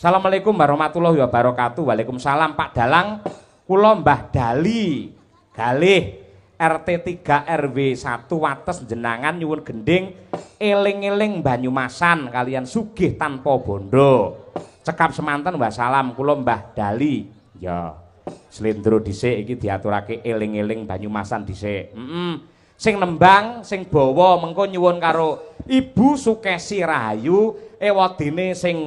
Assalamualaikum warahmatullahi wabarakatuh. Waalaikumsalam Pak Dalang. Kula Mbah Dali galih RT 3 RW 1 Wates jenengan nyuwun gending eling-eling Banyumasan kalian sugih tanpa bondo. Cekap semanten wassalam kula Mbah Dali. Ya. Slendro dhisik iki diaturake eling-eling Banyumasan dhisik. Sing nembang, sing bawa mengko nyuwun karo Ibu Sukesi Rahayu ewadene sing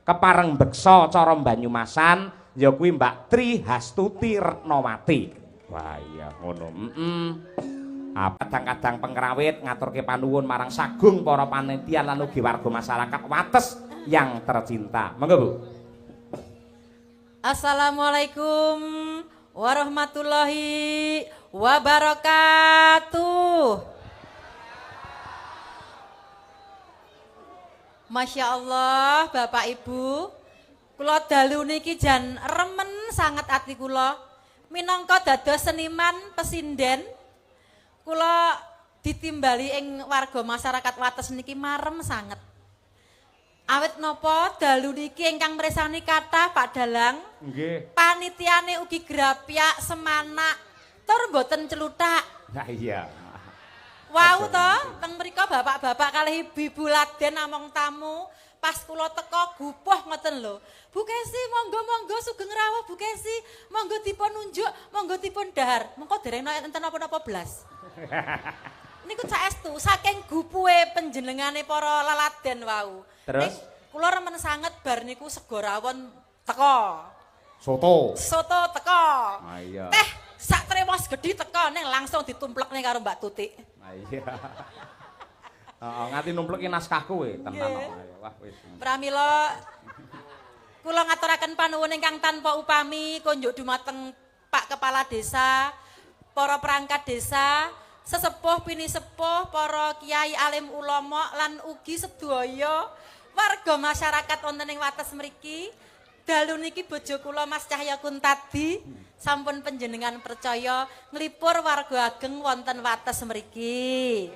kepareng beksa cara Banyumasan ya kuwi Mbak Tri Hastuti Retnawati. Wah iya ngono. Kadang-kadang pengrawit ngaturke panuwun marang sagung para panitia lan ugi warga masyarakat Wates yang tercinta. Monggo Bu. Assalamualaikum warahmatullahi wabarakatuh. Masya Allah, Bapak Ibu, kula dalu niki jan remen sangat ati kula. Minangka dados seniman pesinden, kula ditimbali ing warga masyarakat Wates niki marem sanget. Awit napa dalu niki ingkang mirsani kathah Pak Dalang. Nggih. Panitiane ugi grapyak semanak, tur mboten celuthak. Nah iya. Wau to, teng mriko bapak-bapak kalih ibu-ibu laden namung tamu, pas kula teka gupuh ngoten lho. Bu Kesi, monggo-monggo sugeng rawuh Bu Kesi, monggo dipun nunjuk, monggo dipun dahar. Mengko dereng enten napa-napa blas. Niku saestu saking gupuhe panjenengane para laladen wau. Terus kula remen sanget bar niku sego rawon teka. Soto teka. Ah iya. Teh sak tremos gedhi teka ning langsung ditumplekne karo Mbak Tutik. Ah iya. Nganti numpleki naskahku we tenan kok. Wah wis. Pramila kula ngaturaken panuwun ingkang tanpa upami kunjuk dumateng Pak Kepala Desa, para perangkat desa, sesepuh pinisepuh, para kiai alim ulama lan ugi sedaya warga masyarakat wonten ing Wates mriki. Dalu niki bojo kula Mas Cahya Kuntadi sampun panjenengan percaya nglipur warga ageng wonten Wates mriki.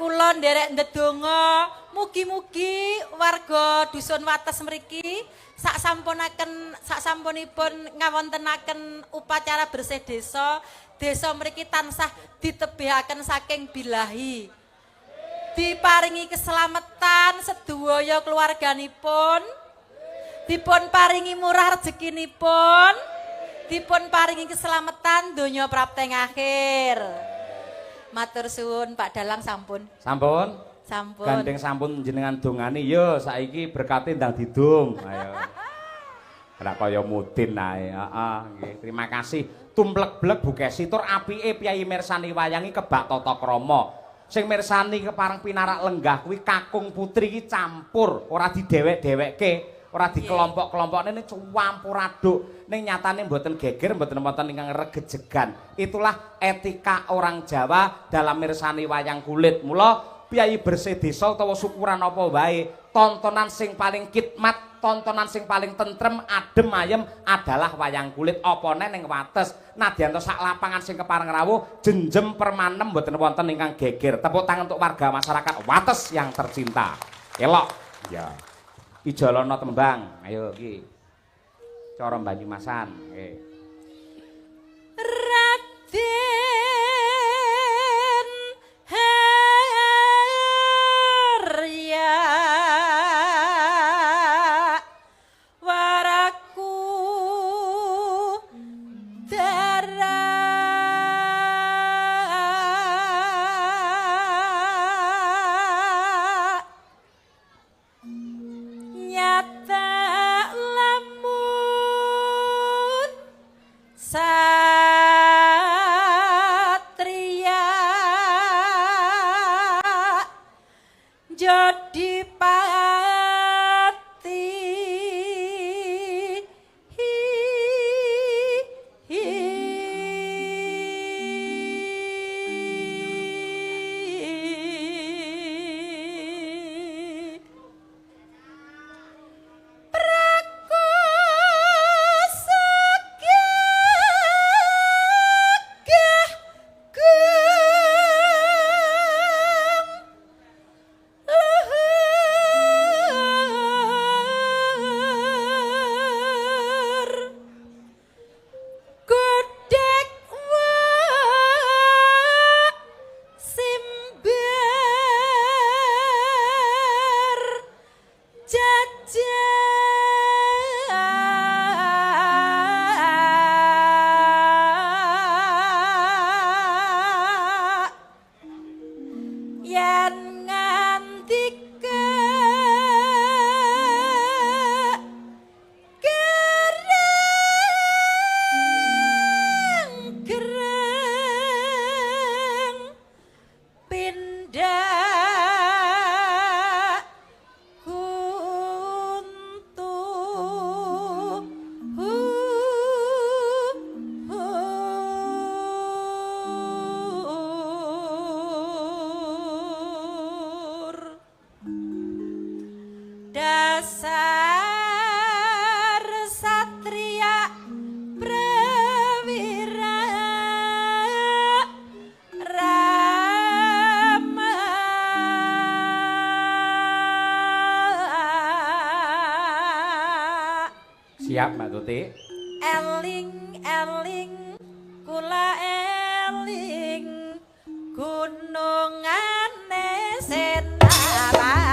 Kula nderek ndedonga mugi-mugi warga dusun Wates mriki sak sampunipun ngawontenaken upacara bersih desa, desa mriki tansah ditebihaken saking bilahi. Diparingi keselamatan sedaya keluarganipun, dipun paringi murah rezekinipun, dipun paringi keselamatan donya prapteng akhir. Matur suwun Pak Dalang sampun. Sampun? Sampun. Gandeng sampun jenengan dongani yo saiki berkate ndang didung. Ayo. Ora kaya mudin ae. Heeh, nggih. Terima kasih. Tumplek-blek Bu Kesi tur apike piyai mirsani wayangi kebak tata krama. Sing mirsani kepareng pinarak lenggah kuwi kakung putri iki campur, ora didewek-dewekke. Ora dikelompok-kelompokne ning campur aduk. Ning nyatane mboten geger, mboten wonten ingkang regejegan. Itulah etika orang Jawa dalam mirsani wayang kulit. Mula piyai bersih desa utawa syukuran apa wae, tontonan sing paling khidmat, tontonan sing paling tentrem, adem ayem adalah wayang kulit. Apane ning Wates, nadyan sak lapangan sing kepareng rawuh, jenjem permanem mboten wonten ingkang geger. Tepuk tangan untuk warga masyarakat Wates yang tercinta. Elok. Ya. Ijolono tembang, ayo iki. Cara Banyumasan, nggih. Raden Harya waraku darah nyata lamun satria jadi pati Siap Mbak Tuti. Eling eling kula eling gunungane Senarati.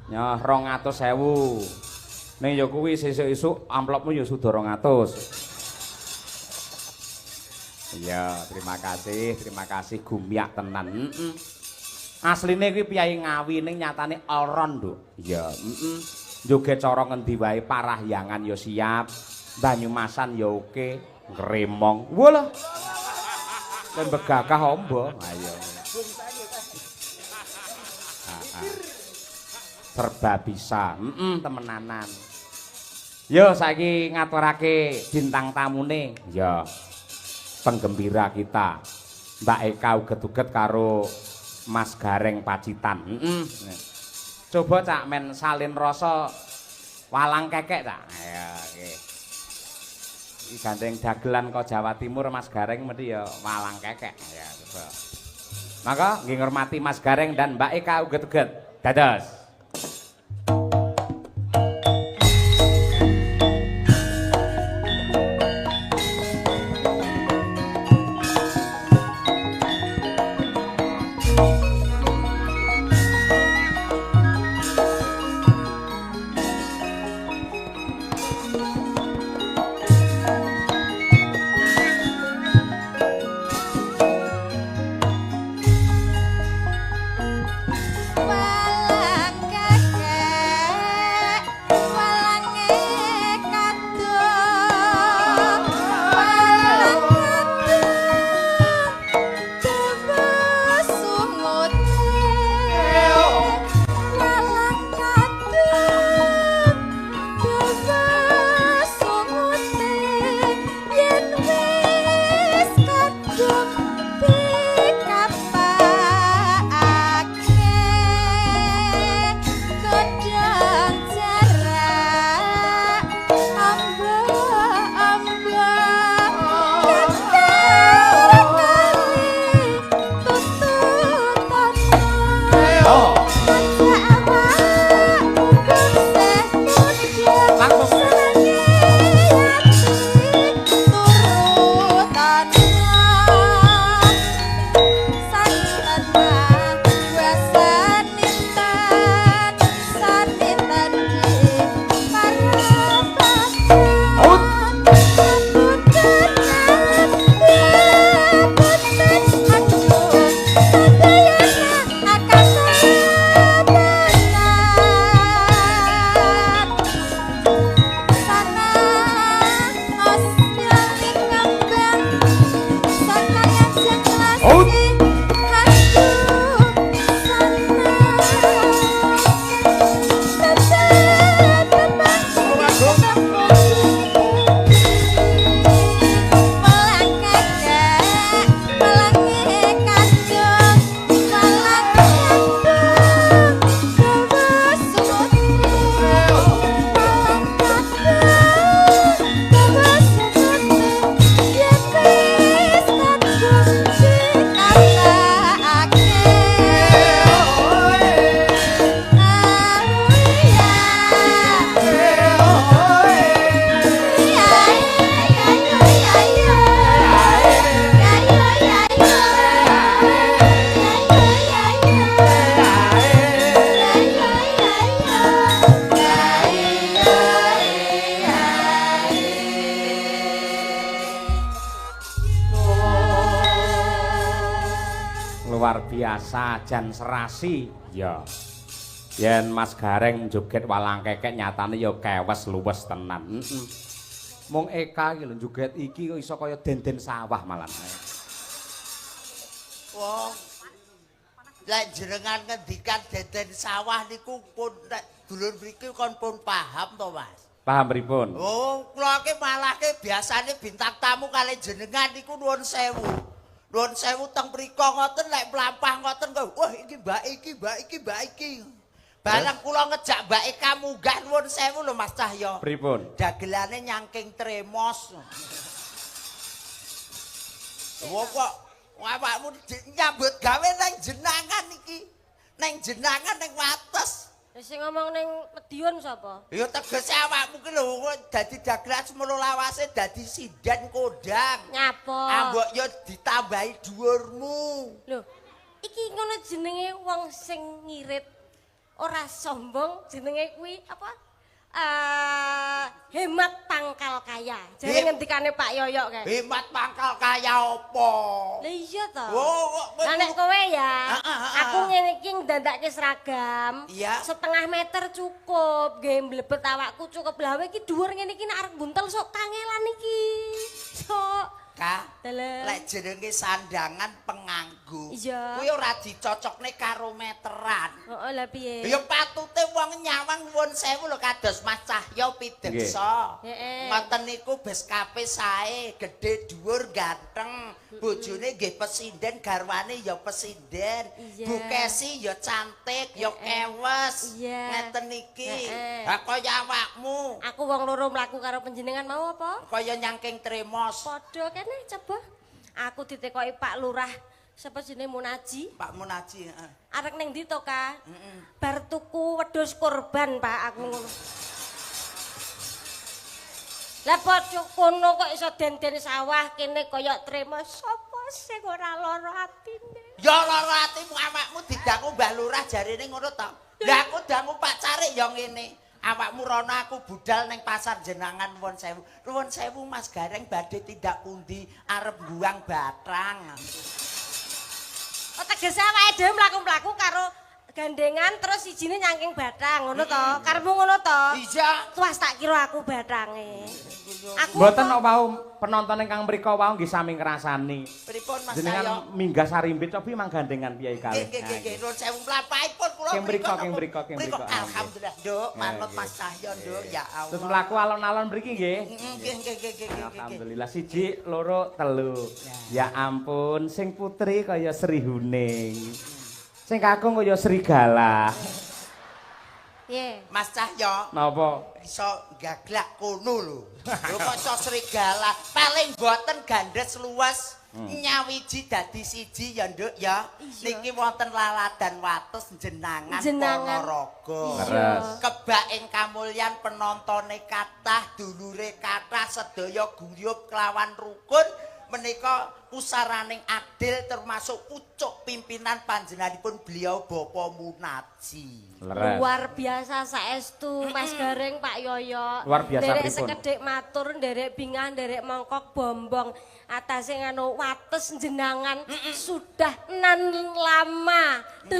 Ya 200.000. Ning ya kuwi sesuk-esuk amplopmu ya sudah 200. Iya, terima kasih gumyak tenan. Asline kuwi Piyai Ngawi ning nyatane Alron lho. Iya, Joget cara ngendi wae Parahyangan ya siap. Banyumasan ya oke, Ngremong. Walah. Lan begagah ombo. Ayo. Serba bisa. Temenanan. Yo saiki ngaturake bintang tamune. Ya. Penggembira kita. Mbak Eka uget-uget karo Mas Gareng Pacitan. Coba cak men salin rasa walang kekek cak. Ya, nggih. Iki gandeng dagelan kok Jawa Timur Mas Gareng mesti ya walang kekek. Ya, coba. Maka nggih ngurmati Mas Gareng dan Mbak Eka uget-uget. Dados. biasa jan serasi ya yen Mas Gareng joget walang kekek nyatane ya kewes luwes tenan. Mung Eka iki lho joget iki kok iso kaya denden sawah malan. Wong lek jenengan ngendikan denden sawah niku pun nek dulur mriki kon pun paham to, Mas? Paham pripun? Oh, kula ki malah ki biasane bintang tamu kali jenengan niku nuwun sewu. Nuwun sewu teng mriko ngoten lek mlampah ngoten kok. Wah, iki Mbak iki, Mbak iki, Mbak iki. Barang kula ngejak Mbak Eka munggah nuwun sewu lho Mas Cahyo. Pripun? Dagelane nyangking tremos. Wong kok awakmu nyambut gawe nang jenangan iki. Nang jenangan nang wates. Sing ngomong ning Medion sapa? Ya tegese awakmu ki lho dadi dagelan semono lawase dadi sinden kondang. Nyapa? Ambok ya ditambahi dhuwurmu. Lho, iki ngono jenenge wong sing ngirit. ora sombong jenenge kuwi apa? Hemat pangkal kaya. Jare ngendikane Pak Yoyo kae. Hemat pangkal kaya apa? Lah iya to. Lah nek kowe ya, Heeh. aku ngene iki ndandake seragam. Iya. Setengah meter cukup, nggih mlebet awakku cukup. Lah iki dhuwur ngene iki nek arep buntel sok kangelan iki. Sok. Kak, Dalah. lek jenenge sandangan penganggu. Iya. Kuwi ora dicocokne karo meteran. Heeh, lah piye? Ya patute wong nyawang nuwun sewu lho kados Mas Cahyo Pideksa. Heeh. Ngoten niku beskape sae, gedhe dhuwur ganteng. Bojone nggih pesinden, garwane ya pesinden. Iya. Bukesi ya cantik, ya kewes. Iya. Ngeten iki. Heeh. Ha kaya awakmu, Aku wong loro mlaku karo panjenengan mau apa? kaya nyangking tremos. Padha kene coba. Aku ditekoki Pak Lurah sapa jenenge Munaji. Pak Munaji, heeh. Arek ning ndi to, Kak? Bar tuku wedhus kurban, Pak, aku ngono. Lah pocok kono kok iso den-den sawah kene kaya trema sapa sing ora lara atine. Ya lara atimu awakmu didangu Mbah Lurah jarene ngono to. Lah aku dangu Pak Carik ya ngene. Awakmu rono aku budal ning pasar jenangan nuwun sewu. Nuwun sewu Mas Gareng badhe tindak pundi arep buang batang. Oh tegese awake dhewe mlaku-mlaku karo gandengan terus sijine nyangking batang ngono to. Karepmu ngono to? Iya. Tuas tak kira aku batange. Aku Mboten apa? kok wau penonton ingkang mriko wau nggih sami ngrasani. Pripun Mas Cahyo? Jenengan minggah sarimbit cobi manggandengan piyai kalih. Nggih nggih nggih nuwun sewu mlapahipun kula Keng mriko, keng mriko. mriko, keng mriko. Alhamdulillah, Nduk, manut nggih. Mas Cahyo, Nduk, ya Allah. Terus mlaku alon-alon mriki nggih. Nggih nggih nggih nggih. Alhamdulillah siji, loro, telu. Ya ampun, sing putri kaya Sri Huning. Sing kakung kaya serigala. Piye? Mas Cahyo, Napa? iso gaglak kono lho. Lho kok iso serigala, paling boten gandes luwes. Nyawiji dadi siji ya Nduk ya. Niki wonten laladan wates jenangan Jenangan. Ponorogo. Leres. Kebak ing kamulyan penontone kathah, dulure kathah, sedaya guyub kelawan rukun. Menika pusaraning adil termasuk pucuk pimpinan panjenenganipun beliau Bapak Munaji. Leres. Luar biasa saestu Mas Gareng Pak Yoyo. Luar biasa Nderek pripun? sekedhik matur, nderek bingah, nderek mongkok bombong. Atase nganu wates jenangan sudah nan lama 8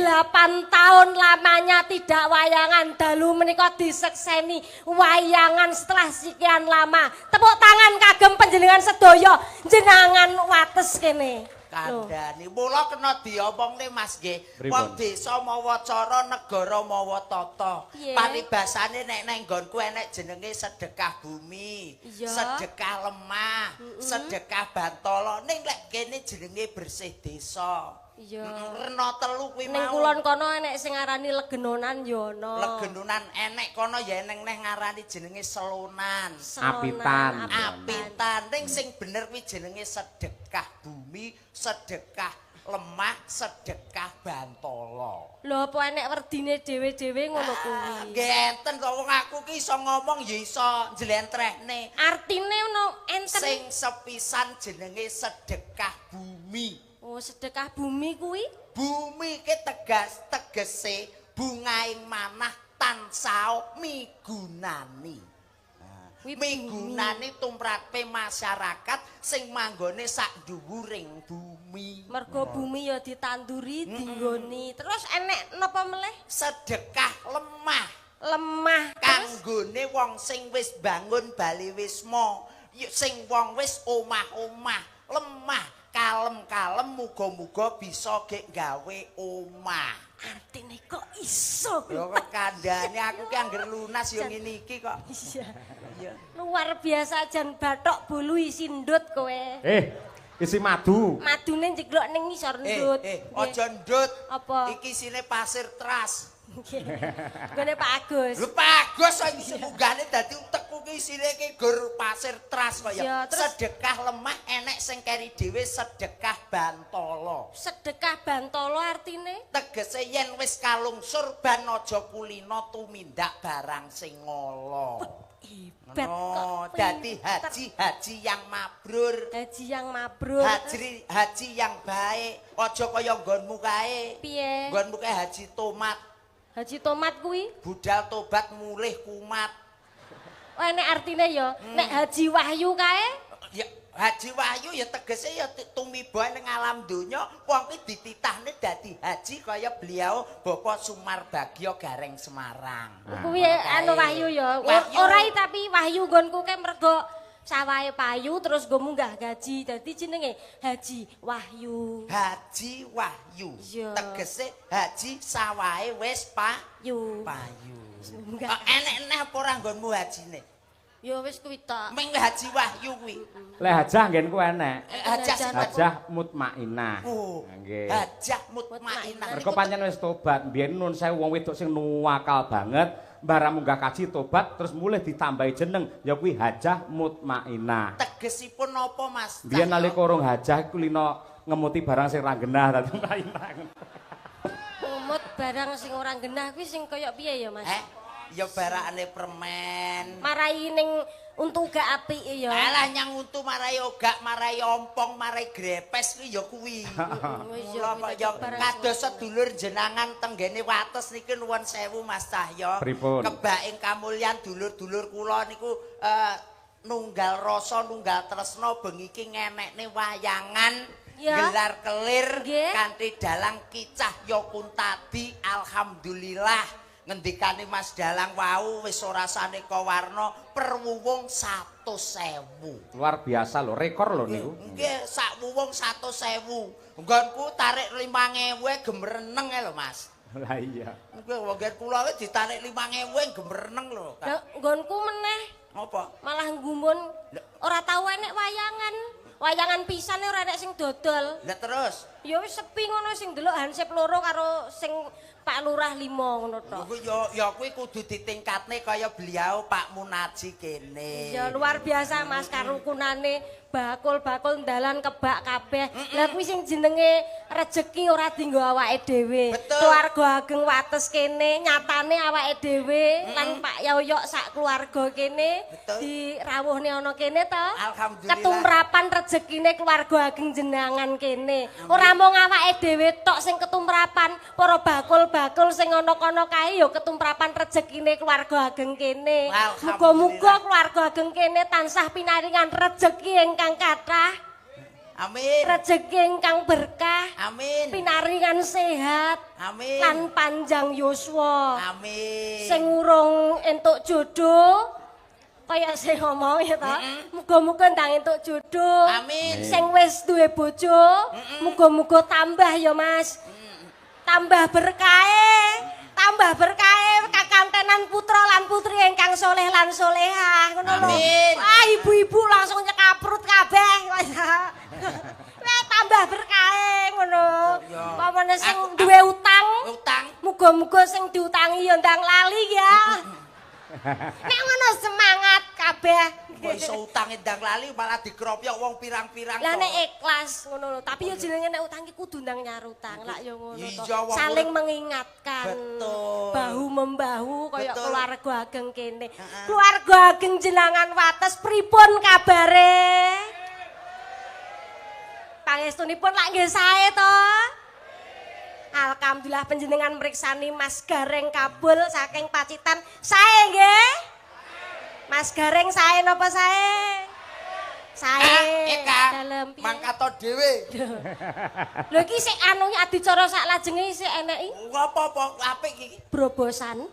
tahun lamanya tidak wayangan dalu menika disekseni wayangan setelah sekian lama. Tepuk tangan kagem panjenengan sedaya jenangan wates kene. Loh. Kandhane mula kena diomongne Mas nggih. Pripun? Wong desa mawa cara, negara mawa tata. Piye? Paribasane nek nang nggonku enek jenenge sedekah bumi, Iya. sedekah lemah, sedekah bantala. Ning lek kene jenenge bersih desa. Iya. Rena telu kuwi Ning mau. kulon kono enek sing ngarani legenonan ya ana. Legenunan enek kono ya eneng neh ngarani jenenge selonan. Apitan. Apitan ning sing bener kuwi jenenge sedekah bumi, sedekah lemah, sedekah bantala. Lho apa enek werdine dhewe-dhewe ngono kuwi. Nggih enten kok wong aku ki iso ngomong ya iso njlentrehne. Artine ono enten. Sing sepisan jenenge sedekah bumi. Oh, sedekah bumi kuwi. Bumi ki tegese bungaing manah tansah migunani. Kuwi Migunani tumrape masyarakat sing manggone sak dhuwuring bumi. Mergo bumi ya ditanduri, dinggoni. Terus enek napa meneh? Sedekah lemah Lemah. Terus kanggone wong sing wis bangun bali wisma, sing wong wis omah-omah, lemah kalem-kalem muga-muga bisa gek gawe omah. artine kok iso kuwi. Lho kok kandhane aku ki angger lunas ya ngene iki kok. Iya. Iya. Luar biasa jan bathok bolu isi ndut kowe. Isi madu. Madune njeglok ning ngisor ndut. Aja ndut. Apa? Iki sine pasir tras. Gone Pak Agus. Lho Pak Agus sing munggane dadi utekku ki isine ki gur pasir tras kok Iya, ya. terus- Sedekah lemah enek sing keri dhewe sedekah bantala. Sedekah bantala artine Tegese yen wis kalungsur ban aja kulina tumindak barang sing ngala. hebat No, kok. dadi pinter. haji yang mabrur. Haji yang mabrur. Haji yang baik. Aja kaya nggonmu kae. Piye? Nggonmu kae haji tomat. Haji tomat kuwi. Budal tobat mulih kumat. Oh nek artine ya, nek Haji Wahyu kae Ya Haji Wahyu ya tegese ya tumiba ning alam donya wong ki dititahne dadi haji kaya beliau Bapak Sumar Bagyo Gareng Semarang. kuwi anu Wahyu ya. Wahyu. Ora tapi Wahyu nggonku kae mergo sawahe payu terus nggo munggah gaji dadi jenenge Haji Wahyu. Haji Wahyu. Iya. Tegese haji sawahe wis Yu. payu. Munggah. Enek-enek apa ora nggonmu hajine? Ya wis kuwi tok. Ming Haji Wahyu kuwi. Lek hajah nggenku enek. Hajah Hajah mutmainah. Oh, Nggih. Hajah mutmainah. Mergo pancen wis tobat, mbiyen nun sewu wong wedok sing nuwakal banget, barang munggah kaji tobat terus mulih ditambahi jeneng, ya kuwi hajah mutmainah. Tegesipun apa, Mas? Biyen Cahyo? nalika urung hajah kulino ngemuti barang sing ra genah dadi mutmainah. Umut barang sing ora genah kuwi sing kaya piye ya, Mas? Ya barakane permen. Marai ning untu gak apik ya. Alah nyang untu marai ogak, marai ompong, marai grepes kuwi ya kuwi. Wis Kula kok ya barang kados sedulur jenengan tenggene wates niki nuwun sewu Mas Cahyo. Pripun? Kebaing kamulyan dulur-dulur kula niku nunggal rasa, nunggal tresna bengi iki ngenekne wayangan Ya. gelar kelir Nggih. kanthi dalang kicah Yokuntadi. Alhamdulillah ngendikane Mas Dalang wau wis ora saneka warna perwuwung 100.000. Luar biasa lho, rekor lho niku. Nggih, sak wuwung 100.000. Nggonku tarik 5.000 gemreneng lho, Mas. Lah iya. Nggih, wong kula wis ditarik 5.000 gemreneng lho. Lah, nggonku meneh Apa? malah nggumun ora tau enek wayangan. Wayangan pisan ora enek sing dodol. Lah terus, Ya wis sepi ngono sing delok hansip loro karo sing Pak Lurah 5 ngono tok. kuwi ya kuwi kudu ditingkatne kaya beliau Pak Munaji kene. Ya luar biasa Mas karukunane bakul-bakul dalan kebak kabeh. Lah kuwi sing jenenge rejeki ora dienggo awake dhewe. Betul. Keluarga ageng wates kene nyatane awake dhewe lan Pak Yoyok sak keluarga kene Betul. dirawuhne ana kene to. Alhamdulillah. Ketumrapan rezekine keluarga ageng jenengan kene. Ora mung awake dhewe tok sing ketumrapan, para bakul-bakul sing ana kono kae ya ketumrapan rezekine keluarga ageng kene. Alhamdulillah. Muga-muga keluarga ageng kene tansah pinaringan rezeki ingkang kathah, Amin. rezeki ingkang berkah, Amin. pinaringan sehat Amin. lan panjang yuswa. Amin. Sing urung entuk jodoh kaya sing ngomong ya ta. Muga-muga ndang entuk jodoh. Amin. Sing wis duwe bojo, muga-muga tambah ya Mas. Tambah berkahe, tambah berkahe kakantenan putra lan putri ingkang soleh lan solehah ngono lho. Amin. Ah ibu-ibu langsung nyekaprut kabeh. Wah tambah berkahe ngono. Ya. Pamane sing Aku- duwe utang, Utang. muga-muga sing diutangi ya ndang lali ya. Nek ngono semangat kabeh. Kok iso utang ndang lali malah dikropyok wong pirang-pirang. Lah kok. nek ikhlas ngono lho, tapi ya jenenge nek utang ki kudu ndang nyarutang. Lak ya ngono to. Iya, wong Saling urip. mengingatkan. Betul. Bahu membahu kaya Betul. keluarga ageng kene. Keluarga ageng jenengan wates pripun kabare? Pangestunipun lak nggih sae to? Alhamdulillah panjenengan mriksani Mas Gareng Kabul saking Pacitan. Sae nggih? Mas Gareng sae napa sae? Sae. Eka. Dalem piye? Mangkato dhewe. Lho iki sik anu adicara sak lajenge sik eneki Apa-apa apik iki. brobosan.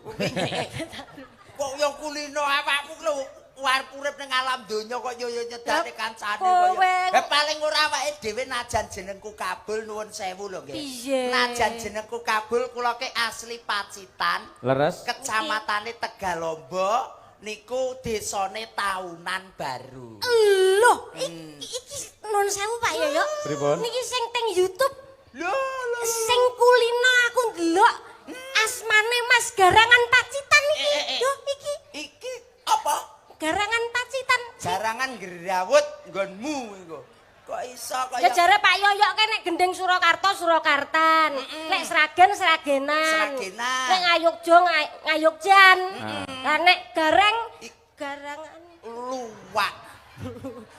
Kok yo kulino awakmu lho warep urip ning alam donya kok yo nyedake kancane kowe- kok. Paling ora awake dhewe najan jenengku Kabul nuwun sewu lho nggih. Piye? Najan jenengku Kabul kula ki asli Pacitan, Leres. Kecamatane Tegalombo niku desane Taunan Baru. Loh, iki nun sewu Pak Yoyo. Pripun? Niki sing teng YouTube Lho. sing kulino aku ndelok asmane Mas Garangan Pacitan iki. Yo iki Iki apa? Garangan Pacitan. Jarangan Gerawut nggonmu iku. Kok iso Ya kaya jare Pak Yoyo kan nek gendeng Surakarta Surakartan. Nek Sragen Sragenan. Sragenan. Nek Ngayogja Ngayogjan. Lah nek Gareng Garangan. luwak.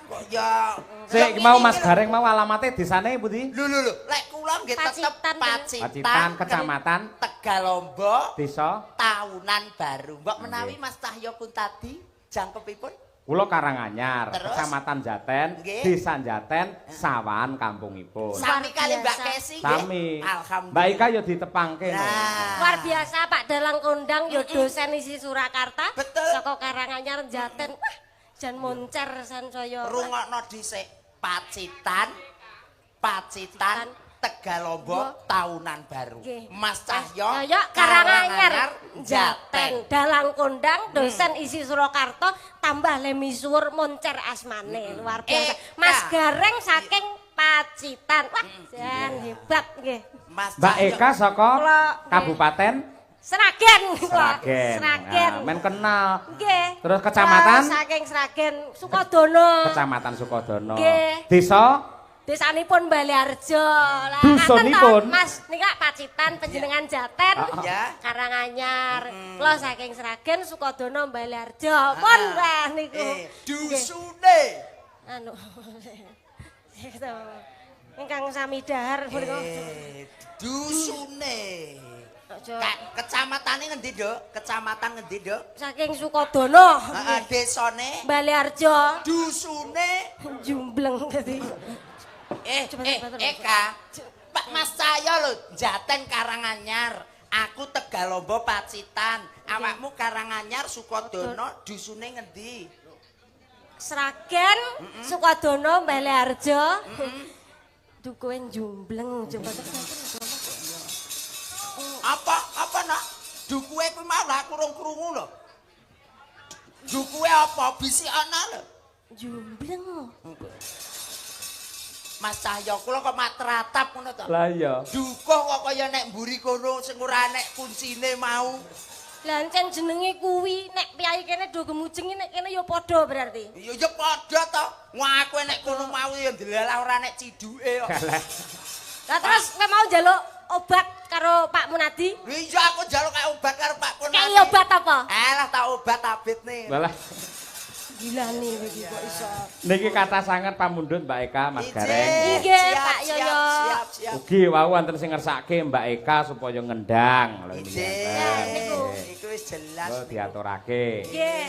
Kok ya Sik mau Mas Gareng mau alamatnya desane pundi? Lho, lek kula nggih tetep Pacitan, Pacitan, Kecamatan Tegalombo, Desa Tahunan Baru. Mbok menawi Mas Cahyo pun tadi jangkepipun Kula Karanganyar, Terus? Kecamatan Jaten, Nggih. Desa Jaten, Sawan kampungipun. sami kali Mbak biasa. Kesi nggih. Sami. Alhamdulillah. Mbak Ika yo ditepangke. no. Nah. Luar biasa Pak Dalang Kondang yo dosen isi Surakarta. Betul. Saka Karanganyar Jaten. Wah, jan moncer sansaya. Rungokno dhisik Pacitan, Tegalombo, Tahunan Baru. Nggih. Mas Cahyo, Cahyo Karanganyar Jaten. Dalang Kondang dosen isi Surakarta tambah le misuwur moncer asmane. Luar biasa. Mas Gareng saking Pacitan. Wah, jan hebat nggih. Mas Mbak Cahyo. Eka saka Kula- Kabupaten Sragen. Sragen. Sragen. Nah, men kenal. Nggih. Terus kecamatan? Saking Sragen Sukodono. Kecamatan Sukodono. Nggih. Desa Desanipun Baliharjo. Lah Dusunipun? ngaten to, Mas nika Pacitan panjenengan Jaten. Ya. Karanganyar. Kula saking Sragen Sukodono Baliharjo. Pun wah niku. Dusune. Anu. Gitu. Ingkang sami dahar punika. Dusune. Aja. Kecamatane ngendi, Dok? Kecamatan ngendi, Dok? Saking Sukodono. Heeh, desane Baliharjo. Dusune. Jumbleng dadi. Eka. Pak Mas Cahyo lho, Jaten Karanganyar. Aku Tegalombo Pacitan. Awakmu Karanganyar Sukodono, dusune ngendi? Sragen, Sukodono, Baliharjo. Dukuwe jumbleng coba Apa nak? Dukuwe kuwi mau lah kurung krungu lho. Dukuwe apa? Bisi ana lho. jumbleng. Mas Cahyo kula kok mak tratap ngono to. Lah iya. Dukuh kok kaya nek mburi kono sing ora nek kuncine mau. Lah encen jenenge kuwi nek piyai kene do gemujengi nek kene ya padha berarti. Ya padha to. Wah aku nek kono mau ya ndelalah ora nek ciduke kok. Lah terus kowe mau njaluk obat karo Pak Munadi? Iya aku njaluk kayak obat karo Pak Pun. Kei obat apa? Lah tak obat abit nih. Walah. Gila nih iki kok iso. Niki kata sanget pamundhut Mbak Eka, Mas Gareng. Nggih, Pak Yoyo. Siap. Ugi wau wonten sing ngersake Mbak Eka supaya ngendang. Lho Ije. niku. Iku wis jelas. Lho diaturake. Nggih.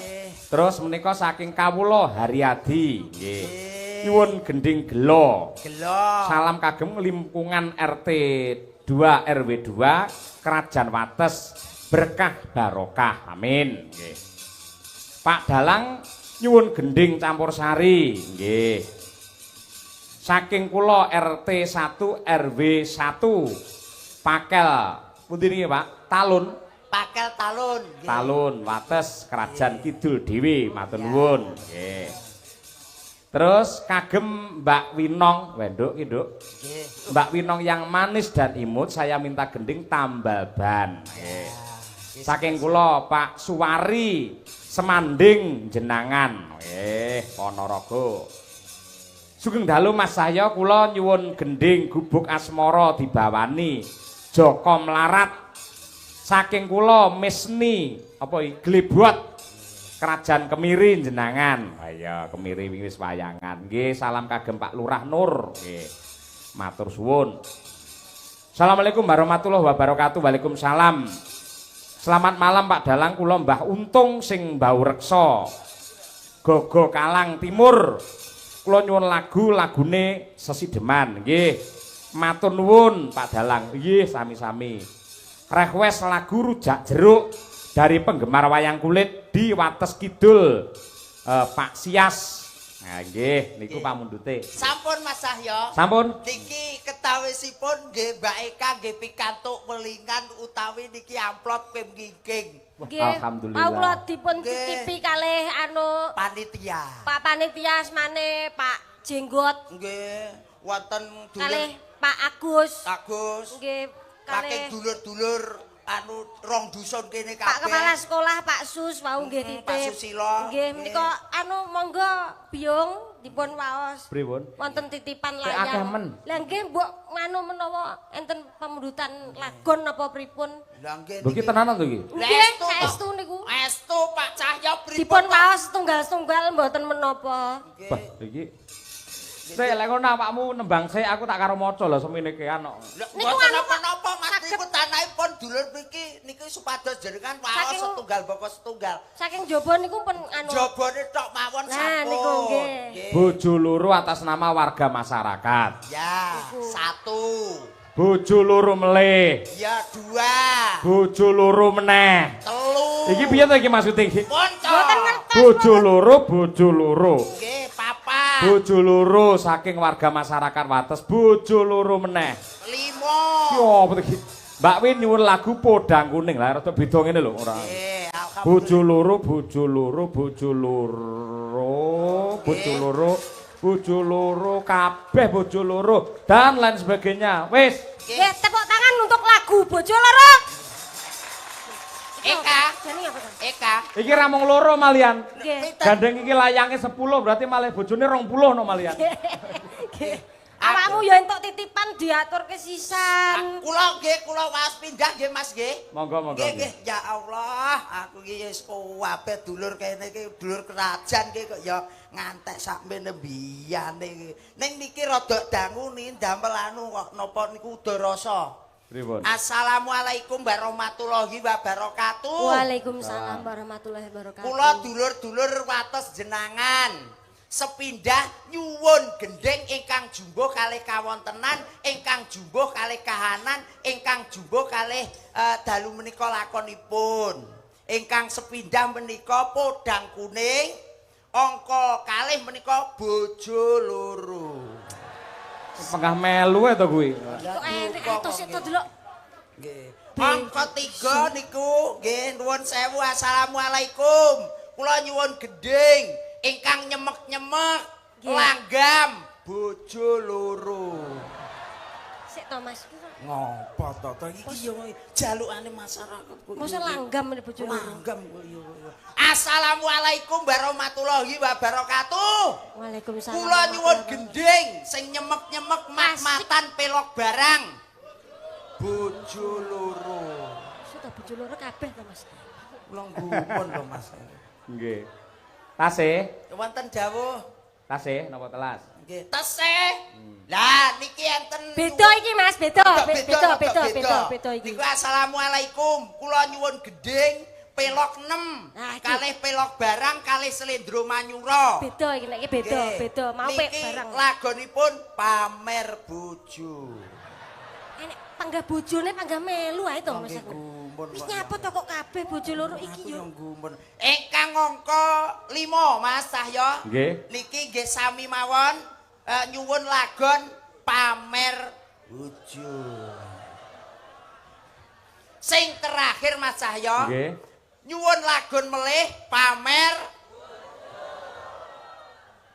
Terus menika saking kawula Haryadi nggih. Nyuwun gending gelo. Gelo. Salam kagem lingkungan RT 2 RW 2 Krajan Wates berkah barokah. Amin nggih. Pak Dalang nyuwun gending campursari nggih. Saking kula RT 1 RW 1 Pakel pundi niki Pak? Talun. Pakel talun. nggih. Talun Wates Krajan Kidul Dewi matur nuwun nggih. Terus kagem Mbak Winong, wenduk ki Nduk. Nggih. Mbak Winong yang manis dan imut saya minta gending tambal ban. Nggih. Saking kula Pak Suwari Semanding Jenangan. Nggih, Ponorogo. Sugeng dalu Mas Cahyo kula nyuwun gending gubuk asmara dibawani Joko Mlarat. Saking kula Misni apa iki Glebot Kerajaan Kemiri Jenangan. Ayo Kemiri wingi wis wayangan. Nggih, salam kagem Pak Lurah Nur. Nggih. Matur suwun. Assalamualaikum warahmatullahi wabarakatuh. Waalaikumsalam. Selamat malam Pak Dalang, kula Mbah Untung sing Mbau Reksa. Gogo Kalang Timur. Kula nyuwun lagune Sesideman. Nggih. Matur nuwun Pak Dalang. Nggih, sami-sami. Request lagu Rujak Jeruk dari penggemar wayang kulit di Wates Kidul Pak Sias. Nah nggih niku pamundhute. Sampun Mas Cahyo. Sampun. Niki ketawisipun nggih Mbak Eka nggih pikantuk welingan utawi niki amplop pem ngingking Nggih. Alhamdulillah. Mau kula dipun Nggih. titipi kalih anu panitia. Pak Panitia asmane Pak Jenggot Nggih, wonten kalih dulur Pak Agus. Agus. Nggih, Saking kalih dulur-dulur anu rong dusun kene kabeh. Pak Kepala Sekolah Pak Sus wau nggih titip. Pak Susilo. Nggih, menika anu monggo Biung dipun waos. Pripun? Wonten titipan Kayak akeh men. layang. Lah nggih mbok anu menawa enten pemundhutan lagon apa pripun? Lah nggih. Lho ki tenanan to iki? Nggih, saestu niku. Estu Pak Cahyo dipun waos setunggal-setunggal mboten menapa. Bah, iki. Sik lek ngono awakmu nembang sik aku tak karo maca lho semene kean kok. Niku napa-napa Mas niku tanahipun dulur mriki niki supados jenengan waos setunggal boko setunggal. Saking jaba niku pun anu. Jabane tok mawon Nah, sampun. niku nggih. Bojo loro atas nama warga masyarakat. Ya, 1. Bojo loro melih. Ya, 2. Bojo loro meneh. 3. Iki piye to iki maksude iki? Mboten ngertos. Bojo loro. Nggih, papat. Bojo loro saking warga masyarakat Wates, bojo loro meneh. 5. Yo apa iki? Mbak Win nyuwun lagu Podang Kuning lah rada beda ngene lho ora. Nggih, alhamdulillah. Bojo loro, kabeh bojo loro dan lain sebagainya. Wis. Nggih, tepuk tangan untuk lagu Bojo Loro. Eka. Jani apa to? Eka. Iki ra mung loro malian. Nggih. Gandeng iki layange 10 berarti malah bojone 20 no malian. Nggih. Awakmu ya entuk titipan diaturke sisan. Kula waos pindah nggih Mas nggih. Monggo. Nggih, ya Allah, aku iki wis kuwabe dulur kene iki dulur kerajaan iki kok ya ngantek sakmene mbiyane iki. Ning niki rada dangu ni damel anu kok napa niku udarasa. Pripun? Assalamualaikum warahmatullahi wabarakatuh. Waalaikumsalam warahmatullahi wabarakatuh. Kula dulur-dulur Wates jenangan. Sepindah nyuwun gendeng ingkang jumbo kalih kawontenan, ingkang jumbo kalih kahanan, ingkang jumbo kalih dalu menika lakonipun. Ingkang sepindah menika Podang Kuning, angka kalih menika Bojo Loro. Pengah melu to kuwi. Kok enek atos itu delok. Nggih. Angka 3 niku nggih nuwun sewu assalamualaikum. Kula nyuwun gendeng ingkang nyemek-nyemek langgam Bojo Loro. Sik to Mas. Ngopo to iki ya jalukane masyarakat kok. Mosok langgam nek Bojo Loro. Langgam kok ya. Assalamualaikum warahmatullahi wabarakatuh. Waalaikumsalam. Kula nyuwun gendeng sing nyemek-nyemek mat-matan pelok barang. Bojo Loro. Sudah Bojo Loro kabeh to Mas. Kula ngumpul lho Mas. Nggih. Tasih, Wonten dawuh. tasih napa telas? Nggih, tesih. Lah niki enten Beda iki Mas, beda iki. Niku assalamualaikum. Kula nyuwun gendeng pelok 6. Nah, iki. Kalih pelok barang, kalih slendro manyura. Beda iki nek beda. Mau pek Niki barang. lagonipun pamer bojo. Enek panggah bojone panggah melu ae to Mas. Gumun. Wis nyapa to kok kabeh Bojo Loro iki yo. Gumun. Ingkang angka 5 Mas Cahya. Nggih. Niki nggih sami mawon nyuwun lagon pamer bojo. Sing terakhir Mas Cahya. Nggih. Nyuwun lagon melih pamer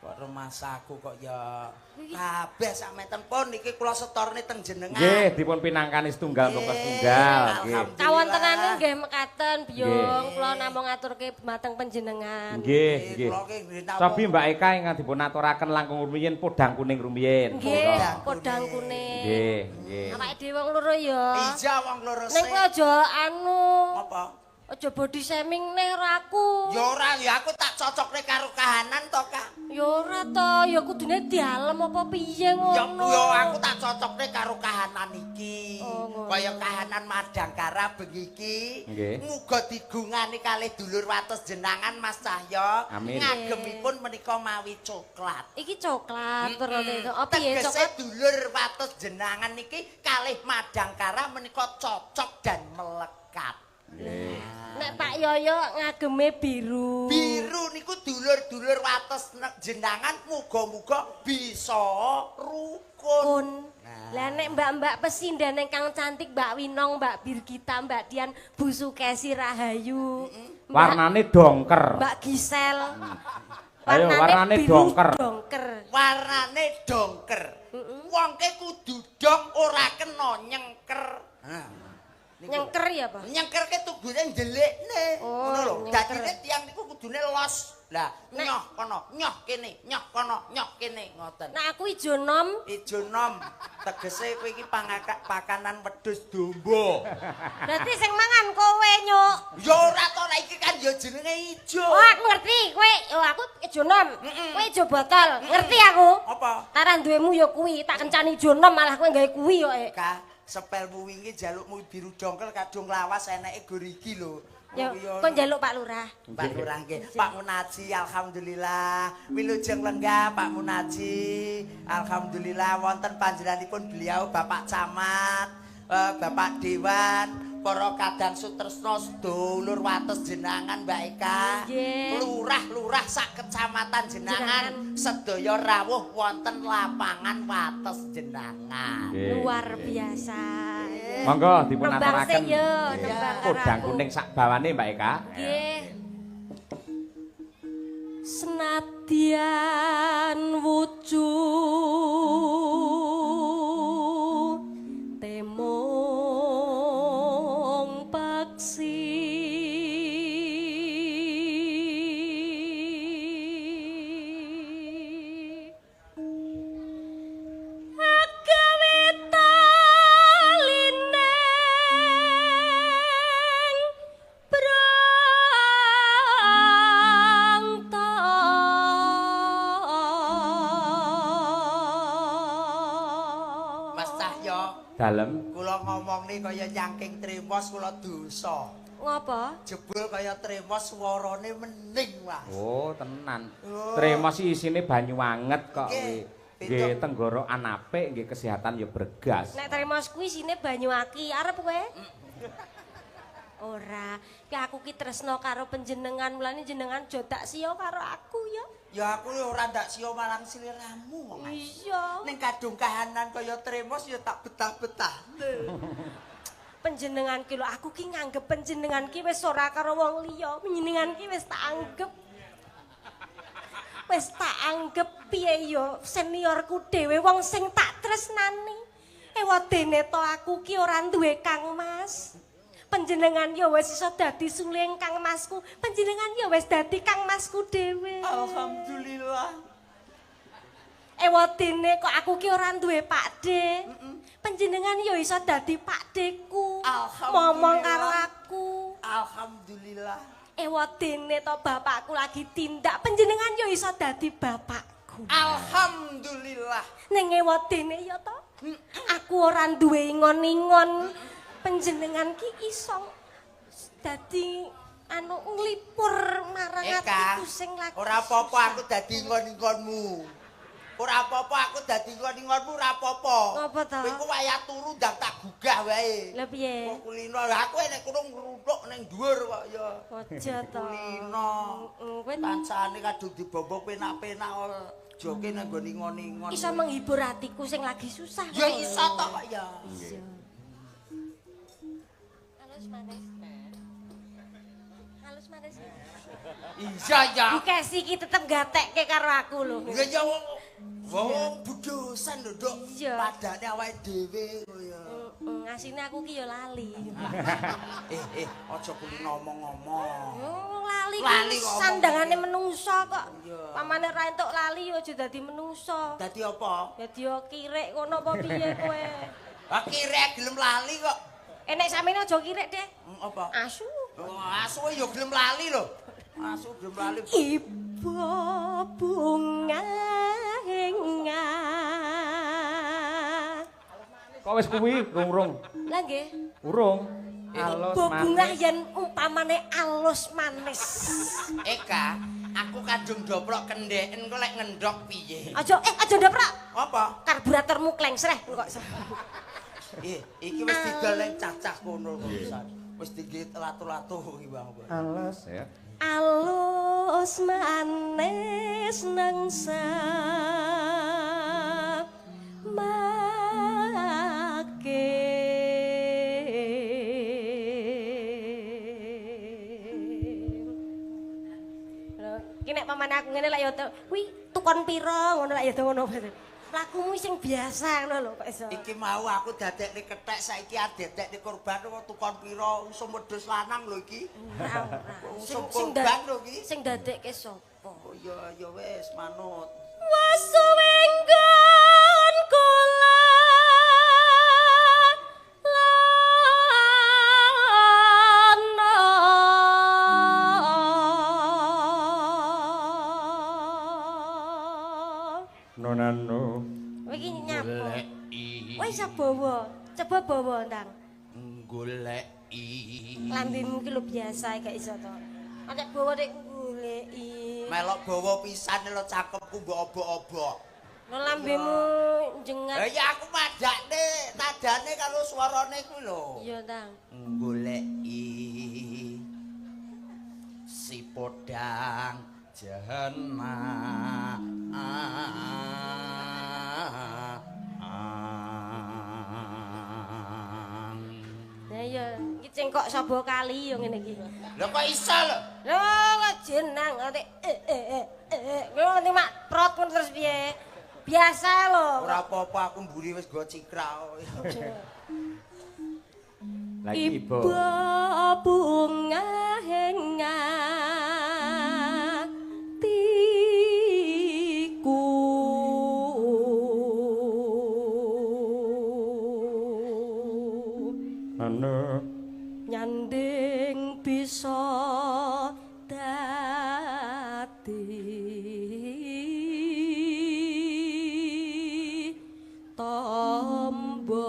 kok remasaku kok ya kabeh sakmeten pun niki kula setorne teng jenengan. Nggih, dipun pinangkani setunggal kok setunggal nggih. Kawontenane nggih mekaten Byong, Nggih. kula namung ngaturke dumateng panjenengan. Nggih. Kula ki nggih namung- Sobi Mbak Eka ingkang dipun aturaken langkung rumiyin Podang Kuning rumiyin. Nggih, Monggo. Podang Kuning. Nggih. Awake dhewe wong loro ya. Iya wong loro Ning kowe aja anu, apa? aja body shaming nih aku. Ya ora, ya aku tak cocokne karo kahanan to, Kak. Ya ora to, ya kudune dialem apa piye Ya ngono. yo aku tak cocokne karo kahanan iki. Oh, ngono. Kaya kahanan Madangkara bengi iki. Nggih. Muga digungani kalih dulur Wates jenangan Mas Cahya. Amin. Ngagemipun menika mawi coklat. Iki coklat terus itu. Oh piye Tegese coklat? dulur Wates jenangan niki kalih Madangkara menika cocok dan melekat. Nggih. Nek Pak Yoyo ngageme biru. Biru niku dulur-dulur Wates jenangan muga-muga bisa rukun. Kun. Lah nek mbak-mbak pesindan ingkang cantik Mbak Winong, Mbak Birgita, Mbak Dian, Bu Sukesi Rahayu. Warnane dongker. Mbak Gisel. Ayo, warnane biru dongker. Dongker. Warnane dongker. Wong ke kudu dong ora kena nyengker. Nyengker ya, Pak? Nyengker ke tubuhne ndelikne. Oh, Ngono lho. nyengker. Dadine tiyang niku kudune los. Lah, nyoh kono, nyoh kene, nyoh kono, nyoh kene ngoten. Nah aku ijo nom. Ijo nom tegese kowe iki pakanan wedhus domba. Berarti sing mangan kowe, Nyuk. Ya ora to nek iki kan ya jenenge ijo. Oh, aku ngerti Jonom. Kowe ijo botol. Ngerti aku? Apa? Taran duwemu ya kuwi, tak kencani Jonom malah kowe gawe kuwi kok. Ka, sepelmu wingi jalukmu biru jongkel kadung lawas eneke gorigi lho. Ya, kok njaluk Pak Lurah. Pak Lurah nggih. Pak Munaji alhamdulillah. Wilujeng lenggah Pak Munaji. Alhamdulillah wonten panjenenganipun beliau Bapak Camat, Bapak Dewan, para kadang sutresna sedulur wates jenangan Mbak Eka. Nggih. Lurah-lurah sak kecamatan jenangan sedaya rawuh wonten lapangan wates jenangan. Nggih. Luar biasa. Monggo dipun Nembang aturaken. sik yo, nembang karo Kodang aku. kuning sak bawane Mbak Eka. Nggih. Senadyan wujud temong paksi agawe talineng Mas Cahyo, Dalem. kula ngomong nih kaya nyangking tremos kula dosa. Ngapa? Jebul kaya tremos swarane mening Mas. Oh, tenan. Oh. Tremos isine banyu anget kok Nggih. kuwi. Nggih tenggorokan apik, nggih kesehatan ya bergas. Nek termos kuwi sine banyu aki, arep kowe? Ora, ki aku ki tresno karo panjenengan, mulane jenengan aja tak siya karo aku ya. Ya aku ya ora ndak sio marang sliramu Mas. Iya. Ning kadung kahanan kaya tremos ya tak betah-betah. Panjenengan ki lho, aku ki nganggep panjenengan ki wis ora karo wong liya, panjenengan ki wis tak anggep. Wis tak anggep piye ya seniorku dhewe wong sing tak tresnani. Ewadene to aku ki ora duwe kangmas. Panjenengan ya wis iso dadi suling kangmasku. Panjenengan ya wis dadi kangmasku dhewe. Alhamdulillah. Ewadene kok aku ki ora duwe pakde. Panjenengan ya iso dadi pakdeku. Alhamdulillah. Ngomong karo aku. Alhamdulillah. Ewadene to bapakku lagi tindak, panjenengan ya iso dadi bapakku. Alhamdulillah. Ning ewadene ya to. Aku ora duwe ingon-ingon. Panjenengan ki iso dadi anu nglipur marang Eka, atiku sing lagi. ora apa-apa aku dadi ngon-ngonmu. Ora apa-apa aku dadi ngon-ngonmu ora apa-apa. Ngapa to? Kowe ku wayah turu ndang tak gugah wae. Lah piye? Kok kulino aku nek kono ngrutuk ning dhuwur kok ya. Aja to. Kulino. Kowe Kancane kadung dibombok penak-penak joke nang nggone ngon-ngon. iso menghibur hatiku sing lagi susah. Ya iso to kok ya. Halus manis. Halus manis. Iya ya. Dikasih ki tetep gatekke karo aku lho. Ya ya wong budosan lho, Dok. Iya. Padane awake dhewe kaya. Ngasine aku ki ya lali. Aja kuwi ngomong-ngomong. Lali Lali ki kok sandangane ngomong. menungso kok. Iya. Pamane ra entuk lali ya aja dadi menungso. Dadi apa? Dadi ya kirek ngono apa piye kowe? Ah kirek gelem lali kok. Nek sampeyan aja kirek, Dek. Apa? Asu. Oh, asu ya gelem lali lho. Asu gelem lali. Ibu bunga henga. Kok wis kuwi rung-rung? Lah nggih. Urung. Alus Ibu bunga manis. yen umpamane alus manis. Eka, aku kadung doprok kendeken kok lek ngendok piye? Aja aja ndaprak. Apa? Karburatormu klengsreh kok. Iki wis didol ning cacah kono kok pisan. Wis digit latu-latu iki Bang. Alus ya. Alus manis nangsa make. Iki nek pamane aku ngene lak ya kuwi tukon pira ngono lak ya ngono. Lakumu sing biasa ngono lho kok iso. Iki mau aku dadekne kethek saiki adekne korban kok tukon pira usum wedhus lanang lho iki. Usum korban lho iki. Sing dadekke sapa? Oh ya wis manut. Wasuwe nggon kula lana. iso bawa. Coba bawa ndang. Goleki. Lambemu ki lho biasa gak iso to. Nek bawa nek goleki. Melok bawa pisan lho cakepku mbok obok-obok. Lho lambemu jengat. Lah ya aku madakne, tadane karo suarane kuwi lho. Iya, Ndang. Goleki si podang jana. Nah iya, iki cengkok sabo kali yo ngene iki. Lho kok iso lho? Lho kok jenang ngerti ngerti mak prot ngono terus piye? Biasa lho. Ora apa-apa aku mburi wis go cikrak. Lagi ibu. Bunga hatiku. Anu. Nyanding bisa dadi tombo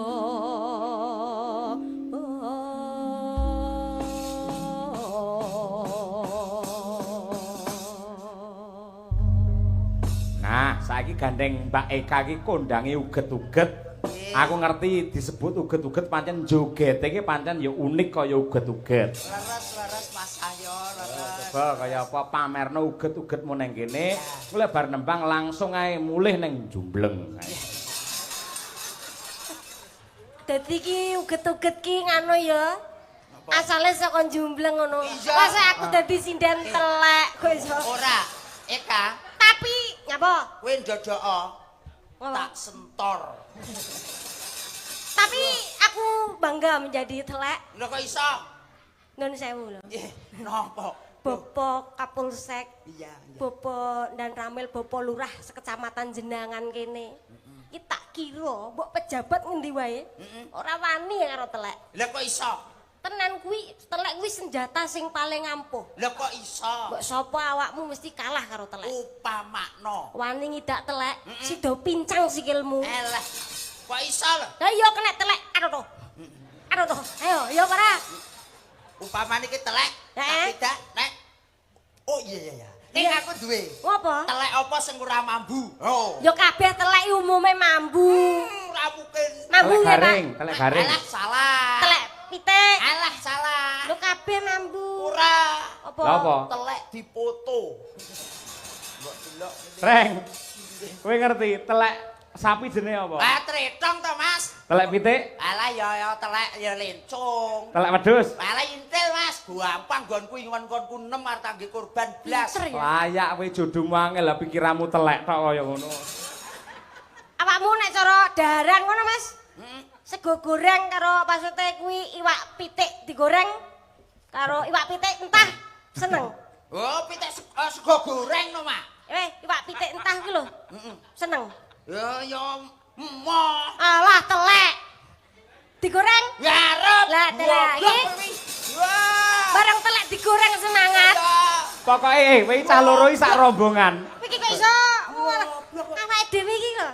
Nah, saiki gandeng Mbak Eka iki kondange uget-uget. Aku ngerti disebut uget-uget pancen joget iki pancen ya unik kaya uget-uget. Leres Mas Ayo, leres. Coba kaya apa pamerno uget-ugetmu ning kene, mulai bar nembang langsung ae mulih ning Jumbleng. dadi ki uget-uget ki ngono ya. Asale saka Jumbleng ngono. Iya. Masa aku dadi sinden telek kok iso. Ora, Eka, Tapi nyapa? kowe ndodoko Apa? tak sentor. Tapi aku bangga menjadi telek. Lho kok iso? Nun sewu lho. Nggih, napa? Bapak Kapolsek, Iya, iya. Bapak dan Ramil, Bapak Lurah sekecamatan Jenangan kene. Iki tak kira mbok pejabat ngendi wae. Ora wani karo telek. Lho kok iso? Tenan kuwi telek kuwi senjata sing paling ampuh. Lho kok iso? Mbok sapa awakmu mesti kalah karo telek. Upamakno. Wani ngidak telek, sida pincang sikilmu. Eleh. Kok iso lho? Lah iya kena telek. Aduh to. Aduh to. Ayo, ya ora. Upamane iki telek, Heeh. tidak nek. Oh iya. Nek Iya. aku duwe. Apa? Telek apa sing ora mambu? Oh. Ya kabeh telek umume mambu. Ora mungkin. Mambu Telek ya, Pak. garing, telek garing. Alah salah. Telek pitik. Alah salah. Lho kabeh mambu. Ora. Apa? Lha apa? Telek dipoto. Mbok delok. Reng. Kowe ngerti telek sapi jenenge apa? Ah tretong to, Mas. Telek pitik, Alah ya telek ya lencung. telek wedhus. Alah intil, Mas. Gampang nggonku ingon-ingonku 6 arep tangge korban blas. Pinter ya. Layak kowe jodohmu angel lah pikiranmu telek tok kaya ngono. Awakmu nek cara daharan ngono, Mas? Heeh. Sego goreng karo maksudnya kuwi iwak pitik digoreng karo iwak pitik entah seneng. Oh, pitik sego goreng no, Mak. Iwak pitik entah kuwi lho. Seneng. Ya emoh. Alah telek. Digoreng. Ngarep. Lah, telek iki. Wah. Barang telek digoreng semangat. Pokoke kowe cah loro iki sak rombongan. Iki kok iso awake dhewe iki lho.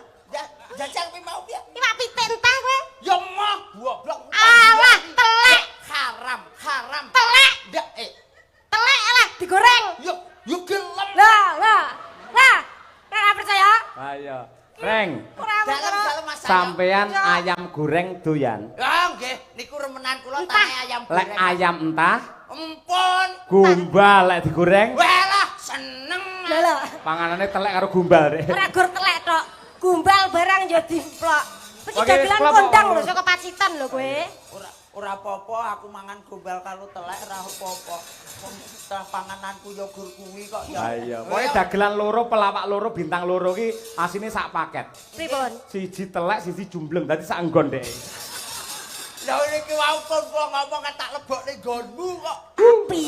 Jajal kowe mau piye? Iwak pitik entah kowe. Ya emoh goblok. Alah telek. Haram. Telek. Ndak Telek alah digoreng. yo gelem. Lah. Ora percaya? Ayo. Reng, Ora Dalam Mas. sampean ayam goreng doyan. Ya nggih, niku remenan kula Entah. tane ayam Lek goreng. ayam entah, Empun. gumbal lek digoreng, Walah seneng. Lho. panganane telek karo gumbal deh. Ora gur telek tok. Gumbal barang ya dimplok. Iki Oke, dagelan klop, kondang klop. lho saka Pacitan lho kowe. Ora apa-apa aku mangan gombal karo telek ora apa-apa. Wong setelah pangananku yo gur kuwi kok ya. Ayo, pokoke dagelan loro, pelawak loro, bintang loro ki asine sak paket. Pripun? Siji telek, siji jumbleng, dadi sak enggon deh. Lah iki wau kon kula ngomong tak lebokne nggonmu kok. Tapi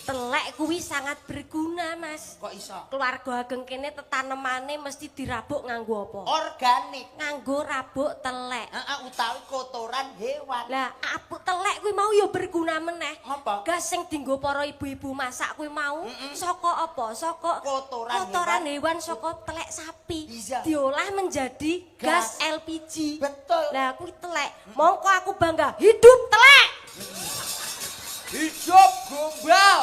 telek kuwi sangat berguna, Mas. Kok iso? Keluarga ageng kene tetanemane mesti dirabuk nganggo apa? Organik. Nganggo rabuk telek. Heeh, utawi kotoran hewan. Lah, apuk telek kuwi mau ya berguna meneh. Apa? Gas sing dienggo para ibu-ibu masak kuwi mau saka apa? Saka Kotoran kotoran hewan saka telek sapi. api Iya. diolah menjadi gas LPG. Betul. Lah kuwi telek. Mongko aku bangga hidup telek. Hidup gombal.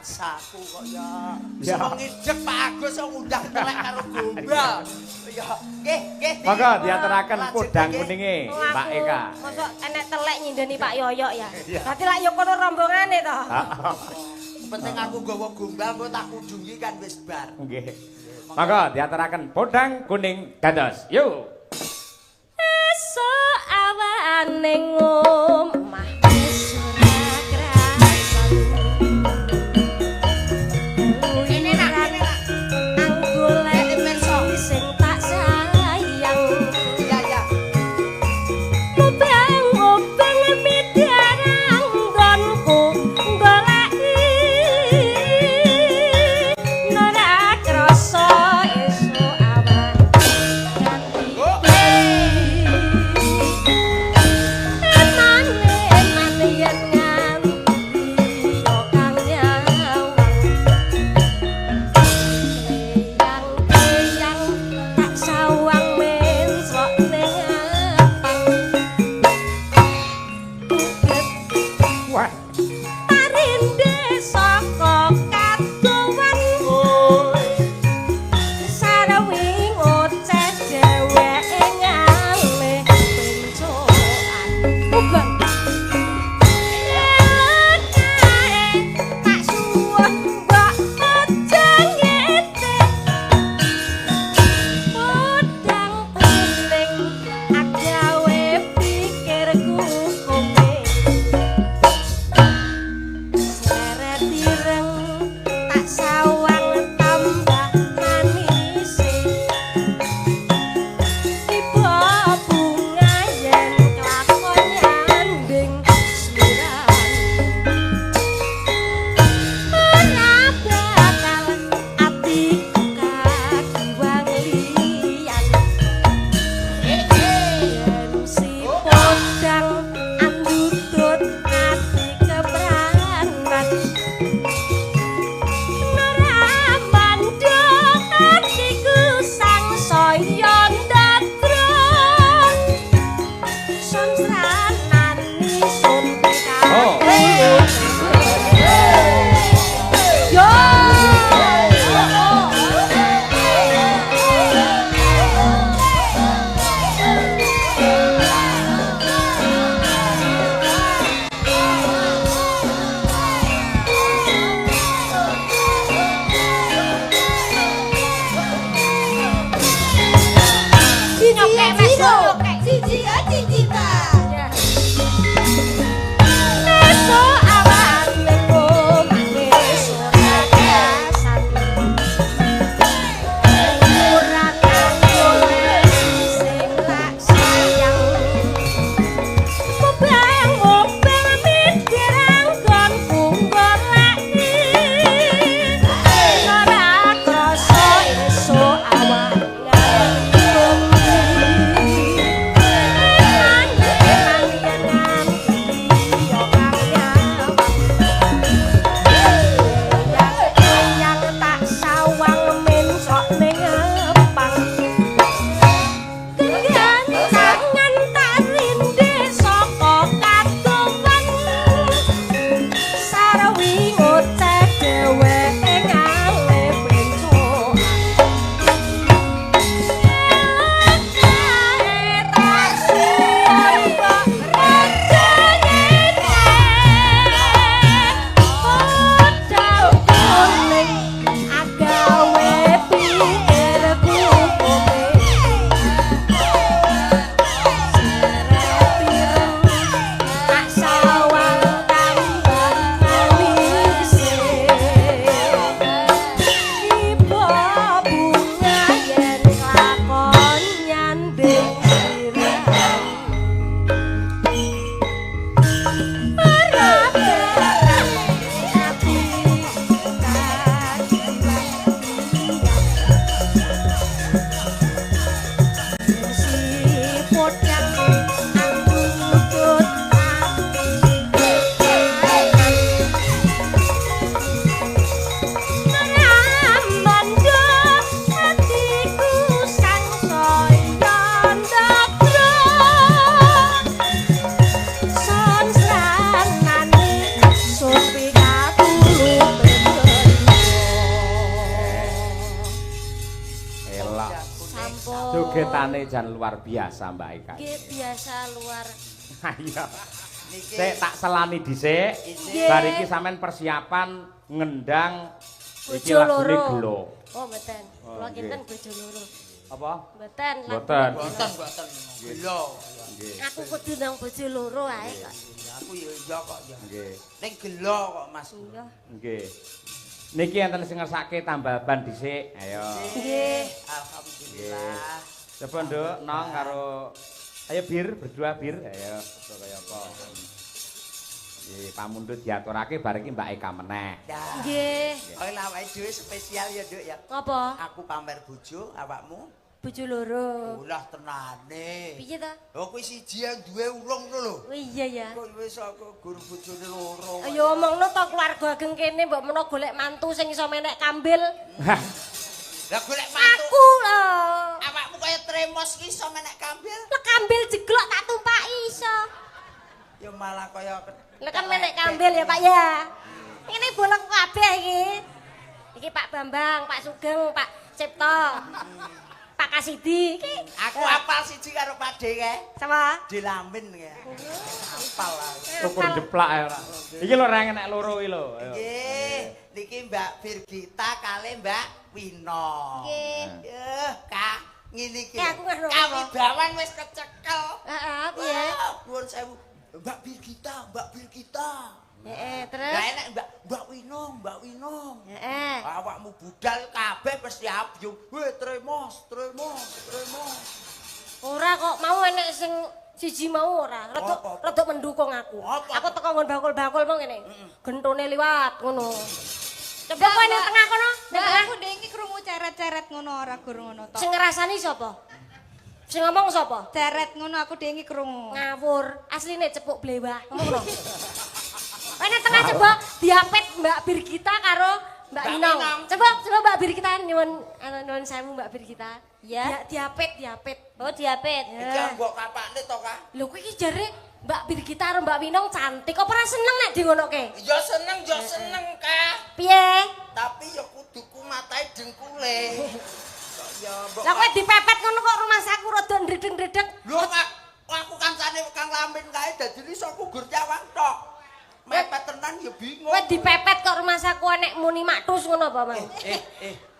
Asaku kok ya. Ya. Semengidek Pak Agus ngundang telek karo gombal. Ya, nggih. Monggo diaturaken Lanjut, podang nggih. kuninge Oh, Mbak aku, Eka. Mosok enek telek nyindeni Pak Yoyok ya. Iya. Berarti lak yo kono rombongane to. Penting aku gawa gombal engko tak kudungi kan wis bar. Nggih. Monggo diaturaken podang kuning dados. Yuk. Esuk awane omah wis ora krasan. Ini nak. Anggolek sing tak sayang. Iya. Obeng-obeng midarang nggonku goleki. Ora krasa esuk awan nganti emane yen nganti yo kang nyawang. Eyang-eyang tak sawang mensok ning apang. Wah. Parinde saka kadowan sarawi ngoceh dheweke ngalih pencoan ubang tak suwun mbok aja ngetek podang kuning agawe pikirku komeng Ceritane jan luar biasa Mbak Eka. Nggih biasa luar. Ayo. Niki Sik tak selani dhisik. Nggih. Bar iki sampean persiapan ngendang iki Bojo lagune loro. Gelo. Oh mboten. Oh, Kula nggih. kinten bojo loro. Apa? Mboten. Mboten. boten gelo. Nggih. Aku kudu nang bojo loro ae kok. Aku ya iya kok ya. Nggih. Ning gelo kok Mas. Iya. Nggih. Niki enten sing ngersake tambal ban dhisik. Ayo. Nggih. Alhamdulillah. Coba Nduk nong karo ayo bir berdua bir. Ayo kaya apa. Nggih, pamundhut diaturake bar iki Mbak Eka meneh. Ya. Nggih. Kowe lawake dhewe spesial ya, Nduk ya. Apa? Aku pamer bojo awakmu. Bojo loro. Ulah tenane. Piye ta? Oh kuwi siji yang duwe urung ngono lho. Oh iya ya. Kok wis aku gur bojone loro. Ayo omongno to keluarga ageng kene mbok menawa golek mantu sing iso menek kambil. Lah golek mantu. Aku lho. Awakmu kaya tremos ki iso menek kambil. Lah kambil jeglok tak tumpaki iso. Ya malah kaya Lah kan menek kambil ya Pak ya. Ini bolong kabeh iki. Iki Pak Bambang, Pak Sugeng, Pak Cipto. Pak Kasidi iki. Aku apal siji karo Pak De kae. Sama. Dilamin ya. Apal aku. Ukur jeplak ae ora. Iki lho reng enek loro iki lho. Ayo. Nggih, niki Mbak Virgita kali Mbak Wino. Nggih. Yeh, Kak, ngene iki. Ya, aku ngerti. Kawibawan wis kecekel. Heeh, piye? Nuwun sewu. Mbak Virgita. Heeh, Lah terus. enek Mbak Wino. Heeh. Awakmu budal kabeh mesti abyung. Weh, tremos. Ora kok mau enek sing siji mau ora. Apa? Rada mendukung aku. Apa? Aku teko nggon bakul-bakul mau ngene. Gentone liwat ngono. Coba kowe ning tengah kono. Ning tengah. Aku ndek iki krungu ceret-ceret ngono ora gur ngono tok. Sing ngrasani sapa? Sing ngomong sapa? Ceret ngono aku ndek iki krungu. Ngawur. Asline cepuk blewah. Ngono. Kowe ning tengah coba diapit Mbak Birgita karo Mbak Mbak Ninong. Ninong. Coba Mbak Birgita nyuwun sewu Mbak Birgita. Ya. Diapit. Oh, diapit. Iki mbok kapakne to, Kak? Lho kowe iki jare Mbak Birgita karo Mbak Winong cantik. Kok ora seneng nek di ngonoke? Ya seneng, Kak. Piye? Tapi ya kudu ku matai dengkule. Kok ya mbok. Lah kowe dipepet ngono kok rumah saku rada ndredeg-ndredeg. Lho, Kak, aku kancane Kang Lamin kae dadi iso aku gur nyawang tok. Mepet tenan ya bingung. Kowe dipepet kok rumah saku enek muni maktus ngono apa, Mang?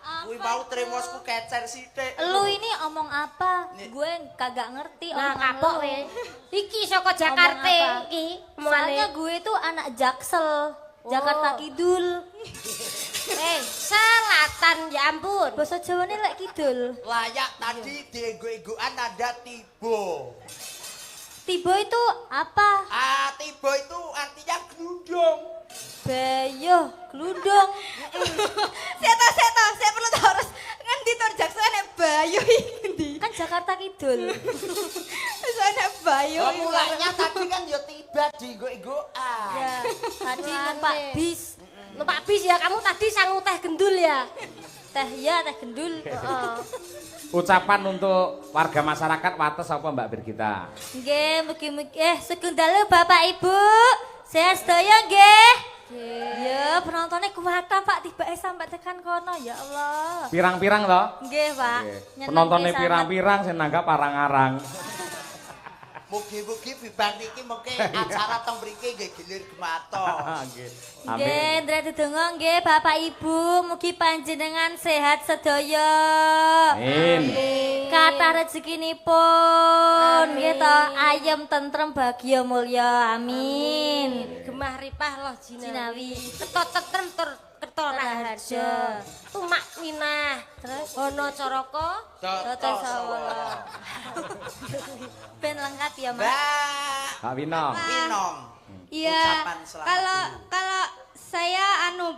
Kuwi mau tremosku kecer sithik. Lu ini omong apa? Gue kagak ngerti Nah, omongan kapok lu. we. Iki saka Jakarta Omong apa? iki. Soalnya gue tuh anak Jaksel, Jakarta Kidul. Selatan ya ampun. Bahasa Jawane lek kidul. Layak tadi dienggo-enggoan ada tibo. Tiba itu apa? Tibo itu artinya glundung. Bayo, glundung. Seto, saya perlu tahu harus ngendi to Jaksel nek Bayo iki. Kan Jakarta Kidul. Soalnya Bayo. Oh, mulanya tadi kan ya tiba dienggo-enggoan. Ya, tadi numpak bis. Numpak bis ya, kamu tadi sangu teh gendul ya. Teh ya, teh gendul. Heeh. Ucapan untuk warga masyarakat Wates apa Mbak Birgita? Nggih, mugi-mugi sugeng dalu Bapak Ibu. Sehat sedaya nggih. Ya, penontonnya kuwata Pak tibake sampai tekan kono ya Allah. Pirang-pirang toh? Nggih, Pak. Penontonnya Nyenengke pirang-pirang saya nanggap arang-arang. Mugi-mugi bibang iki mengke acara teng mriki nggih gilir gemato. Nggih. Nggih, Amin. ndra dedonga nggih Bapak Ibu, mugi panjenengan sehat sedaya. Amin. Kathah rezekinipun nggih to, ayem tentrem bahagia mulya. Amin. Gemah ripah loh Jinawi. Ketot tetrem tur ketora harjo. Tumak minah. Terus Ono coroko. Toto sawala. Ben lengkap ya, Mas. Mbak Pak Winong. Winong. Iya. Ucapan selamat dulu. Kalau saya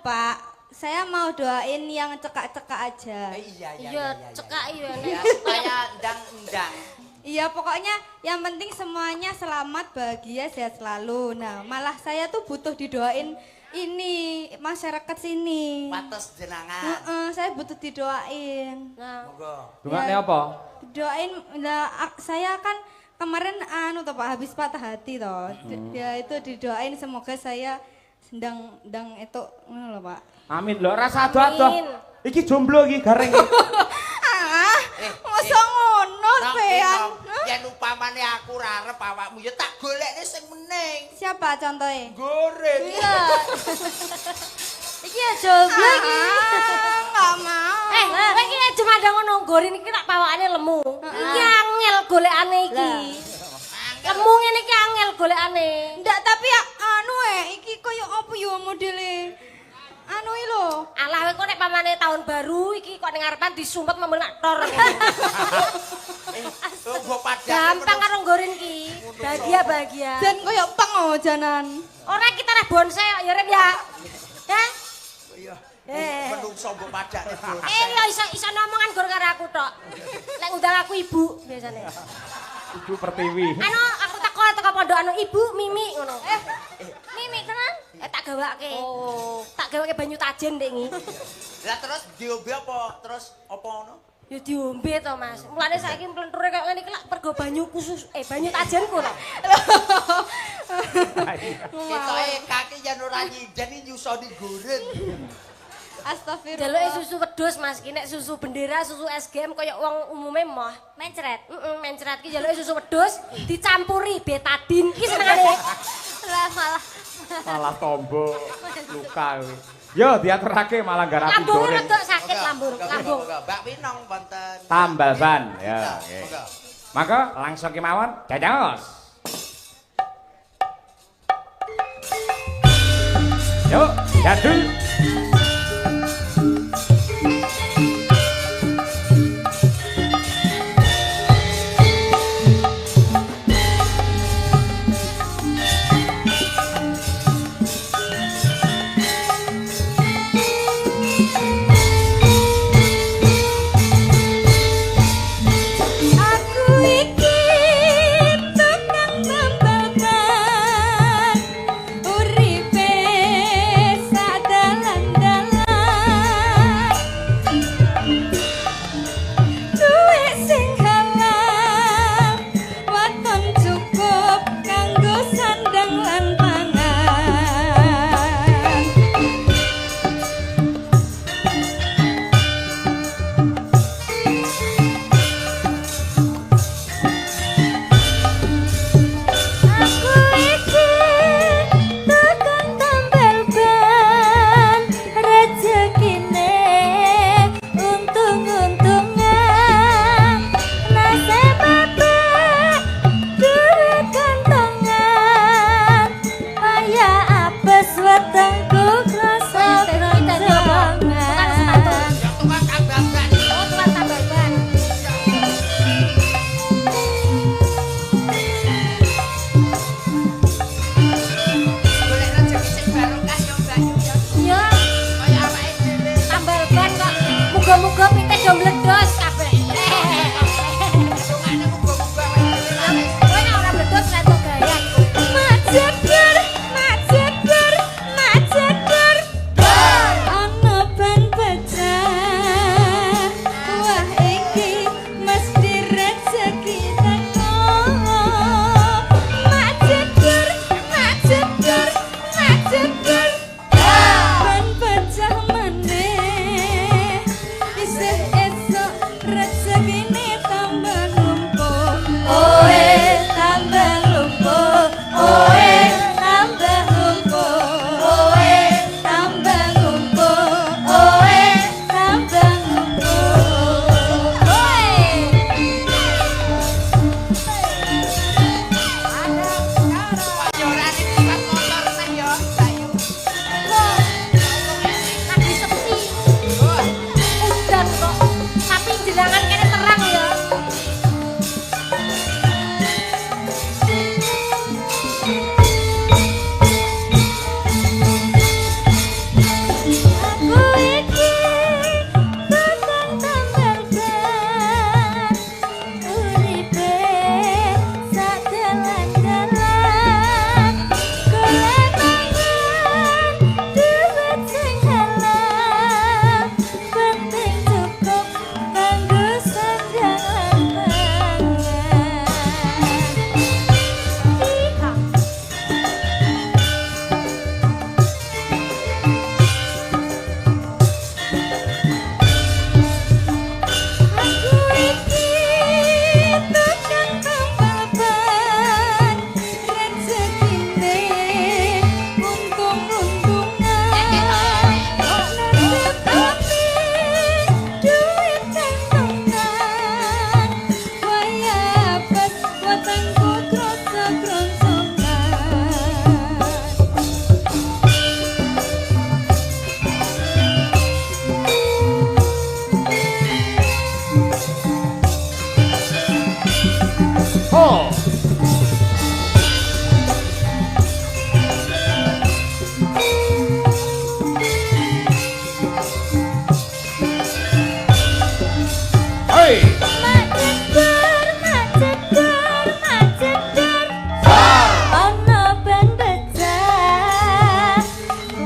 Pak, saya mau doain yang cekak-cekak aja. Iya, cekak iya nek. Ya, supaya endang-endang. Iya, pokoknya yang penting semuanya selamat, bahagia, sehat selalu. Nah, malah saya tuh butuh didoain ini masyarakat sini. Wates jenangan. Saya butuh didoain. Nah, Monggo. Dungane apa? Doain, nah, saya kan kemarin toh Pak habis patah hati toh. Ya itu didoain semoga saya sedang itu ngono loh Pak. Amin lho, rasa ado-ado. Iki jomblo iki gareng. Masa ngono Sampean. Yen upamane aku ora arep awakmu ya tak golekne sing meneng. Siapa contohnya? Goreng. Iya. Iki ya jomblo iki. Enggak mau. Kowe iki cuma ada ngono gorin iki tak pawakane lemu. Iki angel golekane iki. Lemu ngene iki angel golekane. Ndak tapi ya anu iki koyo apa yo modele. Anu iki lho. Alah kowe nek pamane tahun baru iki kok ning ngarepan disumpet memenak tor. Mbok padane. Gampang karo gorin iki. Bahagia. Dan koyo peng oh janan. Ora kita reh bonsai kok ya Rep ya. Ya. Iya. Eh. Menungso mbok padane bos. Ya iso ngomongan gor karo aku tok. Lek ngundang aku ibu biasane. Ibu Pertiwi. Anu aku teko pondok anu ibu Mimi ngono. Mimi tenan? Tak gawake. Oh, tak gawake banyu tajen ndek iki. Lah terus diombe apa? Terus apa ngono? Ya diombe to, Mas. Mulane saiki mlenture kaya ngene iki lak pergo banyu khusus banyu tajenku lho. Ketoke kaki yen ora nyinden nyusoni goren. Jaluke Astagfirullah. susu wedhus Mas, ki nek susu bendera, susu SGM kaya wong umume moh. Mencret. Mencret ki jaluke susu wedhus dicampuri betadin. Ki senengane. Lah malah. Malah tombo luka kuwi. Yo diaturake malah garapi Lambung goreng. rada sakit lambung. Mbak Winong wonten. Tambal ban. Ya, oke. Monggo. Maka langsung kemawon jajos. Yuk, jadul. Aku iki tukang tambal ban. Uripe sadalan.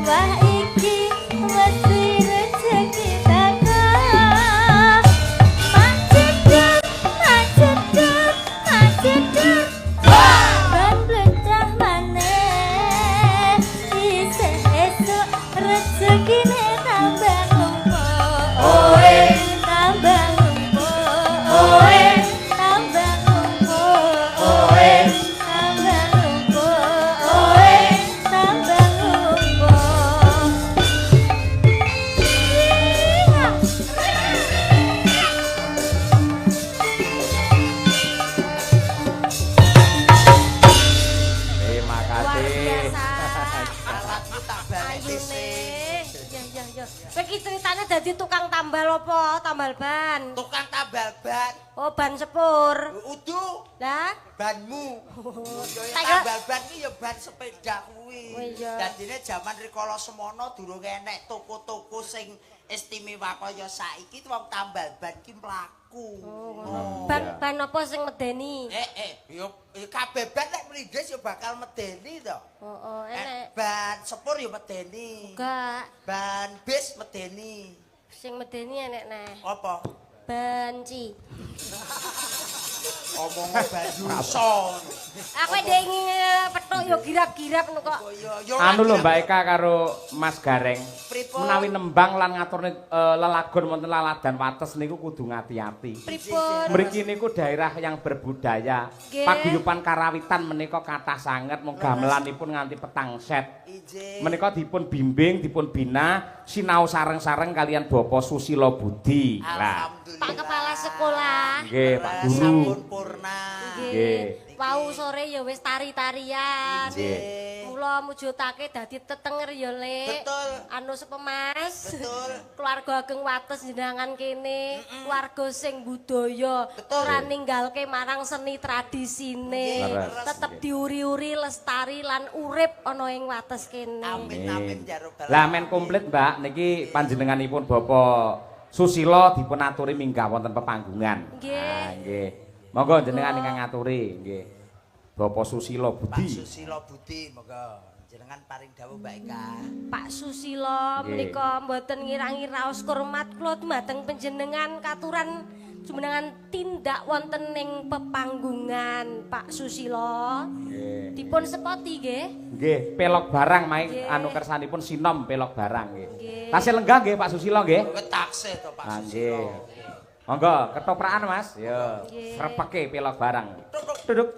Wah iki mesti rezeki teko. Macet, ban blecah maneh. Isih esuk rezekine tambah numpuk. Oe tambah numpuk. Oe tambah numpuk. Oe tambah numpuk. Oe tambah numpuk. Terima Luar kasih. biasa. Alatku tak balik Ayune. dhisik. Ya. Kowe iki ceritane dadi tukang tambal apa? Tambal ban. Tukang tambal ban. Oh, ban sepur. Udu Lah, banmu. Tak kira- Tambal ban ki ya ban sepeda kuwi. Oh iya. Dadine jaman rikala semono durung enek toko-toko sing istimewa kaya saiki wong tambal ban ki mlaku. ban apa sing medeni? Yo kabeh ban nek mlindes ya bakal medeni to. Enek. Ban sepur ya medeni. Enggak, Ban bis medeni. sing medeni enek neh. Apa? Banci. Omong ban ruso. Aku ndek petuk yo girap-girap ngono kok. Anu lho Mbak Eka karo Mas Gareng. Pripun? Menawi nembang lan ngaturne lelagon wonten laladan wates niku kudu ngati-ati. Pripun? Mriki niku daerah yang berbudaya. Nggih. Paguyuban karawitan menika kathah sanget mung gamelanipun nganti petang set. Ije. Menika dipun bimbing, dipun bina sinau sareng-sareng kalian Bapak Susilo Budi. Lah, Alhamdulillah. Pak Kepala Sekolah. nggih Pak Guru. Sampun purna. Nggih. Wau sore ya wis tari-tarian. Nggih. Mula mujudake dadi tetenger ya, Lek. Betul. Anu sepemas. Betul. Keluarga ageng wates jenengan kene, keluarga sing budaya, Betul. ora ninggalke marang seni tradisine. Leres. Tetep diuri-uri, lestari lan urip ana ing wates kene. Amin amin ya robbal Lah men komplit Mbak niki panjenenganipun Bapak Susilo dipun aturi minggah wonten pepanggungan. Nggih. Ah, nggih. Monggo jenengan ingkang ngaturi nggih. Bapak Susilo Pak Budi. Susilo Budi monggo jenengan paring dawuh Mbak Eka. Pak Susilo Nggih. menika mboten ngirangi raos hormat kula dumateng panjenengan katuran jumenengan tindak wonten ing pepanggungan Pak Susilo. Nggih. Dipun sepoti nggih. Nggih, pelok barang maing Nggih. anu kersanipun sinom pelok barang nggih. Nggih. Tasih lenggah nggih Pak Susilo nggih. Kowe taksih to Pak Ah, Susilo. nggih. Monggo ketoprakan Mas. Yo. Nggih. Srepeke pelok barang. Duduk.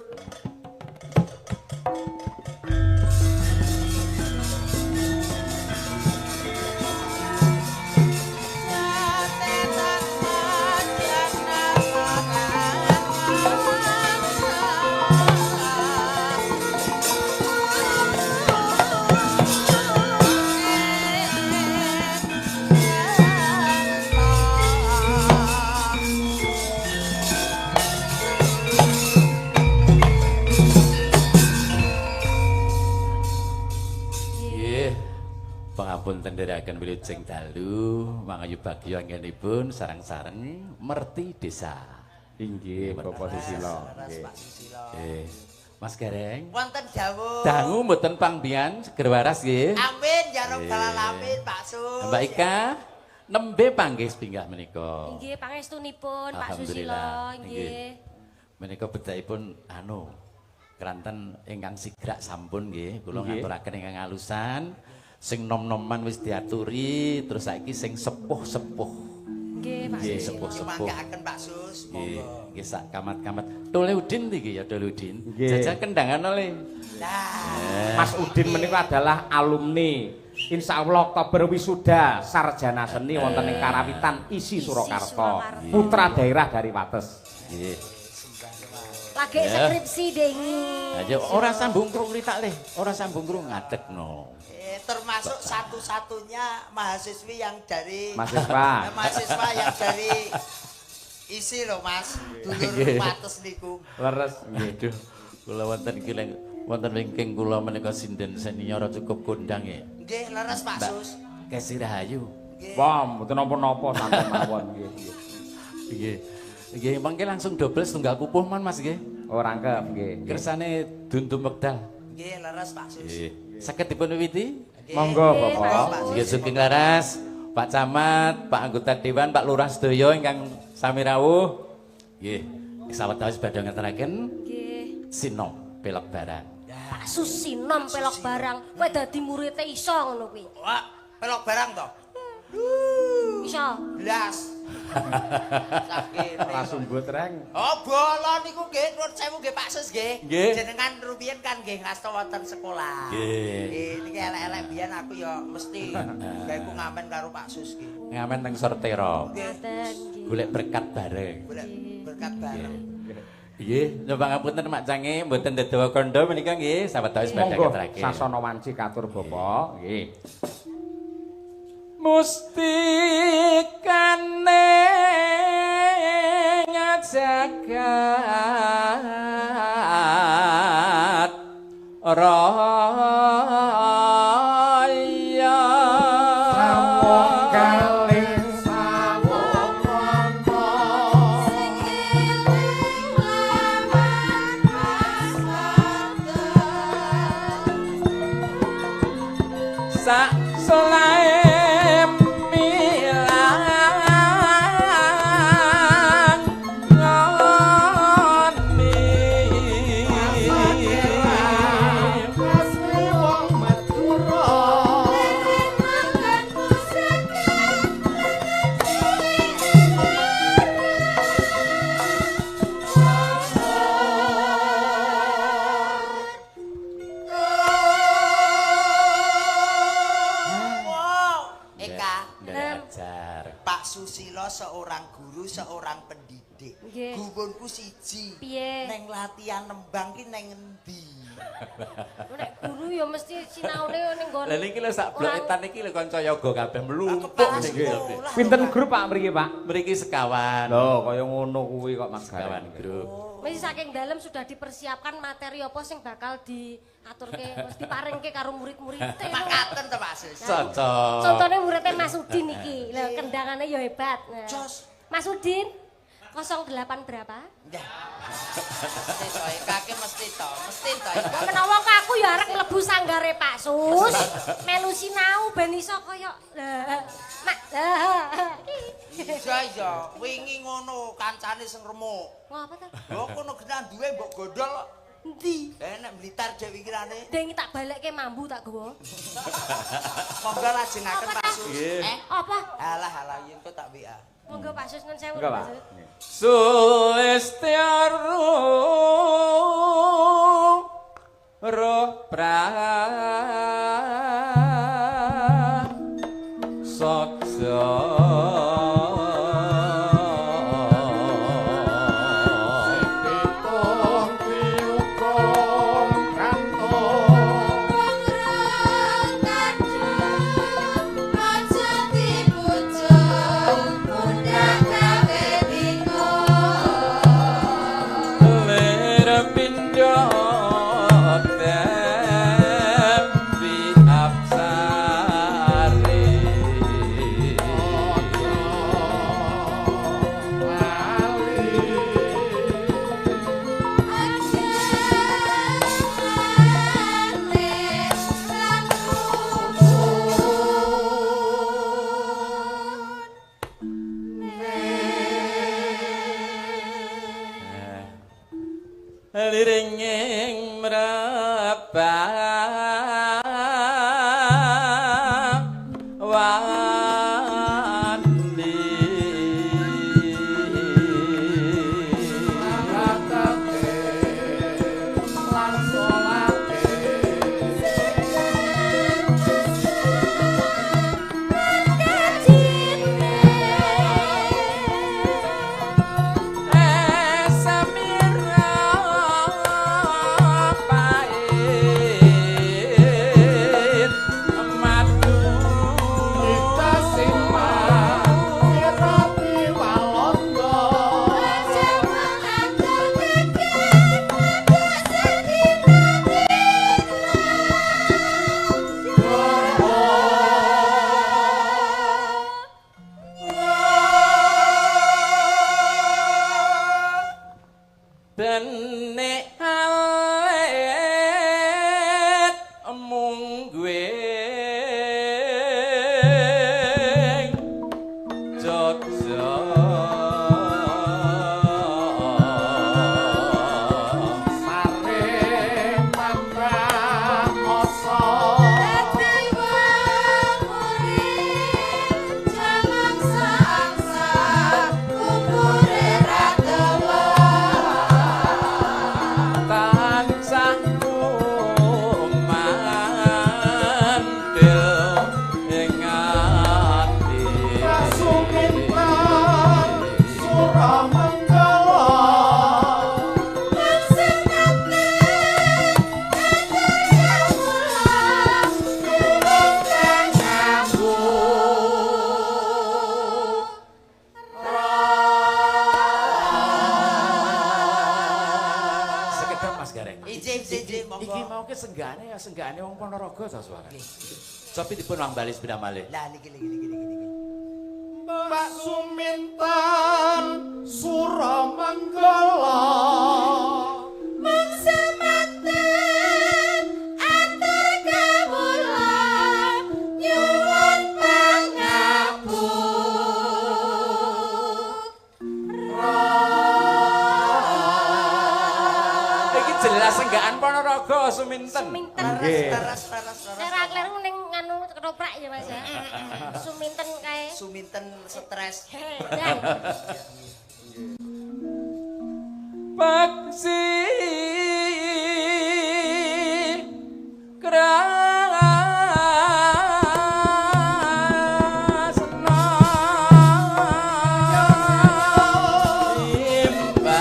Nggih. Pangapun tendheraken wilujeng dalu, mangayu bagya anggenipun sareng-sareng merti desa. Inggih, Bapak Susilo. Leres Nggih. Pak Susilo. Mas Gareng, Wonten dawuh. dangu mboten pangbian seger waras nggih. Amin ya robbal alamin Pak Sus. Mbak Ika nembe panggih sepinggah menika. Nggih pangestunipun Pak Susilo Alhamdulillah. nggih. Menika bedhaipun anu keranten ingkang sigrak sampun nggih, kula Nggih. ngaturaken ingkang alusan. Sing nom-noman wis diaturi, terus saiki sing sepuh-sepuh. Nggih Pak Nggih, Susilo. sepuh-sepuh. Mangkaken Pak Sus. Nggih, Monggo. nggih sak kamat-kamat. Tole Udin iki ya, Tole Udin. Nggih. Jajal kendangan oleh. Nah, Mas Udin menika adalah alumni Insya Allah Oktober wisuda sarjana seni wonten ing Karawitan Isi Surakarta, Surakarta. putra daerah dari Wates. Nggih. Lagi Ya. skripsi dengi. Aja ora sambung krung litak le, ora sambung krung ngadegno. termasuk satu-satunya mahasiswi yang dari Mahasiswa. mahasiswa yang dari isi loh Mas, dulur Nggih. Wates niku. Leres nggih. Aduh, kula wonten kileng wonten wingking kula menika sinden senior cukup kondang ya. Nggih, leres Pak Mbak Sus. Kesi Rahayu. Nggih. Wah, mboten napa-napa santai mawon nggih. Nggih. Nggih, mangke langsung double setunggal pupuh man Mas nggih. Oh, rangkep nggih. Kersane dundum wekdal. Nggih, leres Pak Sus. Nggih. Saged dipun wiwiti? Monggo Bapak. Nggih sugeng laras, Pak Camat, Pak anggota dewan, Pak Lurah sedaya ingkang sami rawuh. Nggih, sawetawis badhe ngeteraken Nggih. sinom pelok barang. Pak Susinom pelok barang. Kowe dadi murid iso ngono kuwi. Wah, pelok barang to. Iso. Blas. Sakit. Ora sumbut reng. Oh, bola niku nggih nuwun sewu nggih Pak Sus nggih. Nggih. Jenengan rumiyin kan nggih ngasta wonten sekolah. Nggih. Niki elek-elek biyen aku ya mesti gaweku ngamen karo Pak Sus nggih. Ngamen teng Sortero. Nggih. Ngoten nggih. Golek berkat bareng. Boleh berkat bareng. Nggih, nyoba ngapunten Mak Cange, mboten dedawa kandha menika nggih, sawetawis badhe Monggo ngeteraken. sasana wanci katur Bapak. Nggih. Mustikane ngajagat raya Sawung kalih sawung wonten. sak solae milang ngoni Asli wong Madura. Wow, Eka, Ndak ajar. Pak Susilo seorang guru, seorang pendidik. Nggih. Gugunku siji. Piye? Neng latihan nembang ki neng endi? Nek guru ya mesti sinaune ning nggon. Lah niki lho sak bloketan iki lho kanca yoga kabeh mlumpuk Kepala niki lho. sekolah. Pinten grup Pak mriki Pak? Mriki sekawan. Lho kaya ngono kuwi kok Mas Sekawan Gawan. grup. Mesti saking dalem sudah dipersiapkan materi apa sing bakal diaturke, mesti paringke karo murid-murid. Makaten to Pak Sus. Cocok. Contohnya muridnya Mas Udin iki. Lah kendangannya ya hebat. Nah. Jos. Mas Udin 08 berapa? Ya. Mesti to, Eka ki mesti to, mesti to. Eka. Menawa kok aku ya arek mlebu sanggare Pak Sus. Melu sinau ben iso kaya Mak. Iya, wingi ngono kancane sing remuk. Ngapa ta? Lho kono genah duwe mbok godhol kok. Endi? Nek Blitar dhewe pikirane. Deng tak balekke mambu tak gawa. Monggo lajengaken Apa Pak ta? Sus. Apa? Alah yen kok tak WA. Monggo Pak Sus nun sewu. Enggak Pak. Pak Sus. Suestiaru roh pra sokso Pitung piukum kantong. lir pindho tembi apsari liringing mrabang wandi samira pait madu senggane wong Ponorogo to suara. Sopi dipun wang bali sepeda malih. Lah niki. Mbak Suminten Suramanggala Mangsematen atur kawula nyuwun pangapura. Iki jelas senggaan Ponorogo Suminten. Suminten. Nggih. Teras. Ora kleru ning anu ketoprak ya Mas ya. Suminten kae. Suminten stres. Dan Paksi krasna imbang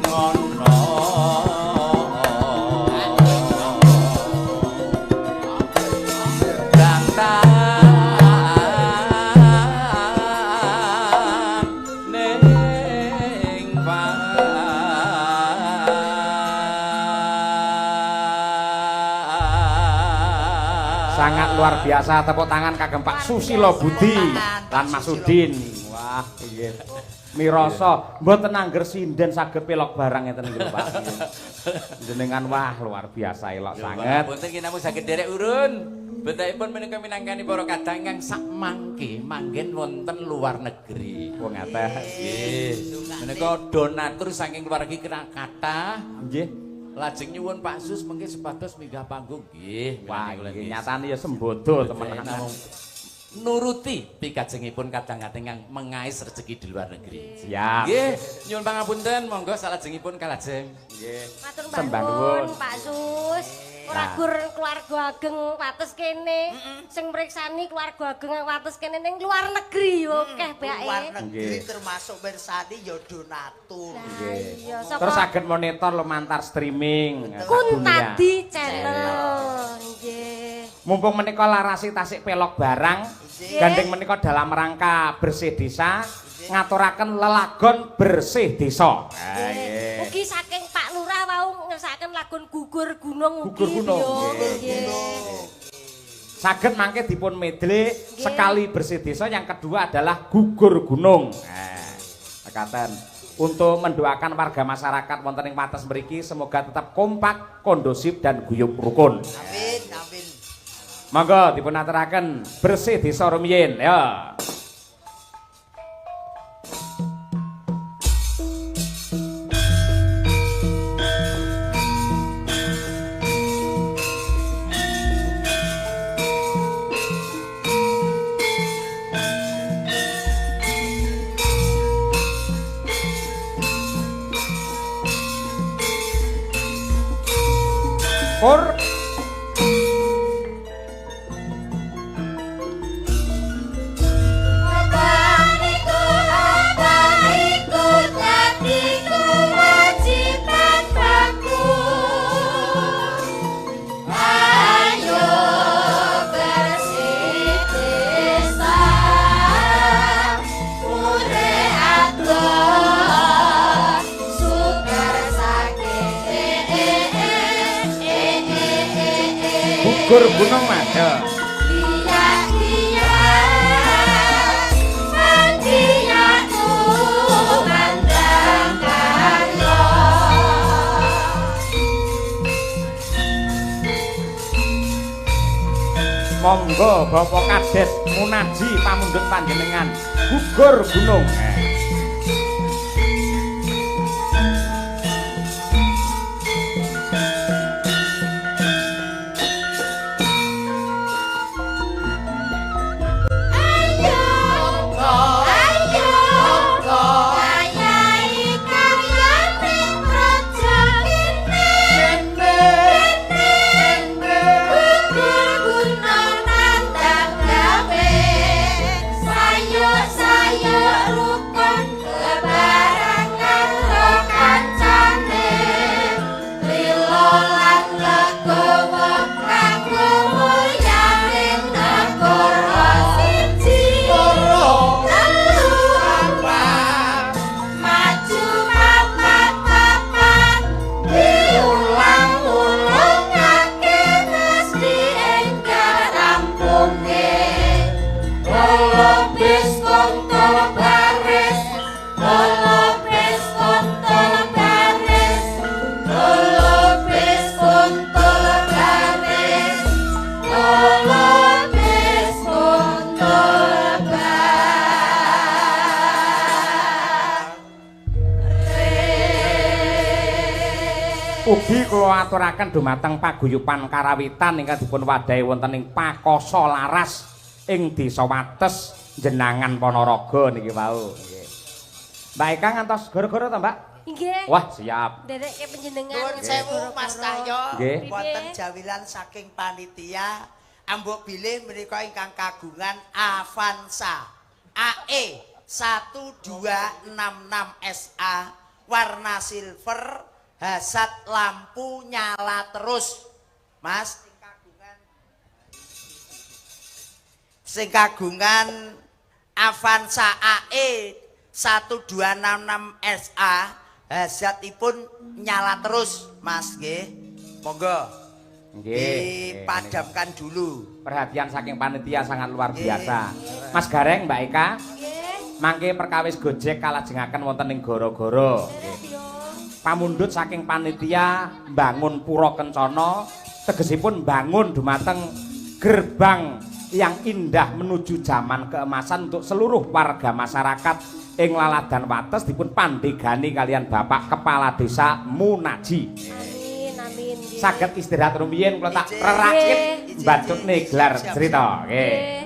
ngono sangat luar biasa. Tepuk tangan kagem Pak Susilo Budi lan Mas Udin. Wah, nggih. Miroso mboten angger sinden saged pelok barang ngeten niku Pak. Jenengan wah luar biasa elok sanget. Punten kinamu saged derek urun. Betaipun menika minangkani para kadang ingkang sak mangke manggen wonten luar negeri. Wong ngaten. Nggih. Menika donatur saking keluarga kathah. Nggih. Lajeng nyuwun Pak Sus mengke sepados minggah panggung nggih. Wah, nggih nyatane ya sembodo temenan. Namung nuruti pikajengipun kadang-kadang ingkang mengais rezeki di luar negeri. Siap. Nggih, nyuwun pangapunten, monggo salajengipun kalajeng. Nggih. matur Sembah nuwun nuwun. Pak Sus. Ora Nah. gur keluarga ageng wates kene. Sing mriksani keluarga ageng wates kene ning luar negeri akeh Luar bae. negeri Nggih. termasuk bersani ya donatur. Nggih. Iya, Terus saged monitor lumantar streaming. Kuntadi channel. Nggih. Mumpung menika larasi tasik pelok barang, gandeng menika dalam rangka bersih desa, ngaturaken lelagon bersih desa. Nggih. Ugi saking Pak Lurah wau ngesaken lagun gugur gunung ugi. Gugur gunung, Yo, nggih. nggih. Saged mangke dipun medley sekali bersih desa, yang kedua adalah gugur gunung. Mekaten. Untuk mendoakan warga masyarakat wonten ing wates mriki semoga tetap kompak, kondusif dan guyub rukun. Amin. Monggo dipun aturaken bersih desa rumiyin ya. Pur gugur gunung Mas. Ya. Monggo Bapak Kades munaji pamundhut panjenengan gugur gunung. Sayur-sayur Ugi kula aturaken dumateng paguyuban karawitan ingkang dipun wadahi wonten ing Pakoso Laras ing Desa Wates Jenangan Ponorogo niki wau. Nggih. Mbak Eka ngantos gara-gara ta, Mbak? Nggih. Wah, siap. Derek ke panjenengan. Nuwun sewu Mas Cahyo. Nggih. Wonten jawilan saking panitia ambok bilih menika ingkang kagungan Avanza AE 1266 SA warna silver, hazard lampu nyala terus. Mas sing kagungan Avanza AE 1266 SA hazardipun nyala terus, Mas nggih. Monggo Nggih. dipadamkan dulu. Perhatian saking panitia sangat luar biasa. Mas Gareng, Mbak Eka. Mangke perkawis Gojek kalajengaken wonten ing Goro-Goro. Pamundhut saking panitia bangun Pura Kencana, tegesipun bangun dumateng gerbang yang indah menuju zaman keemasan untuk seluruh warga masyarakat ing Laladan Wates dipun pandegani kalian Bapak Kepala Desa Munaji. Amin, amin. Saged istirahat rumiyin kula tak rerakit mbacutne gelar cerita. Nggih.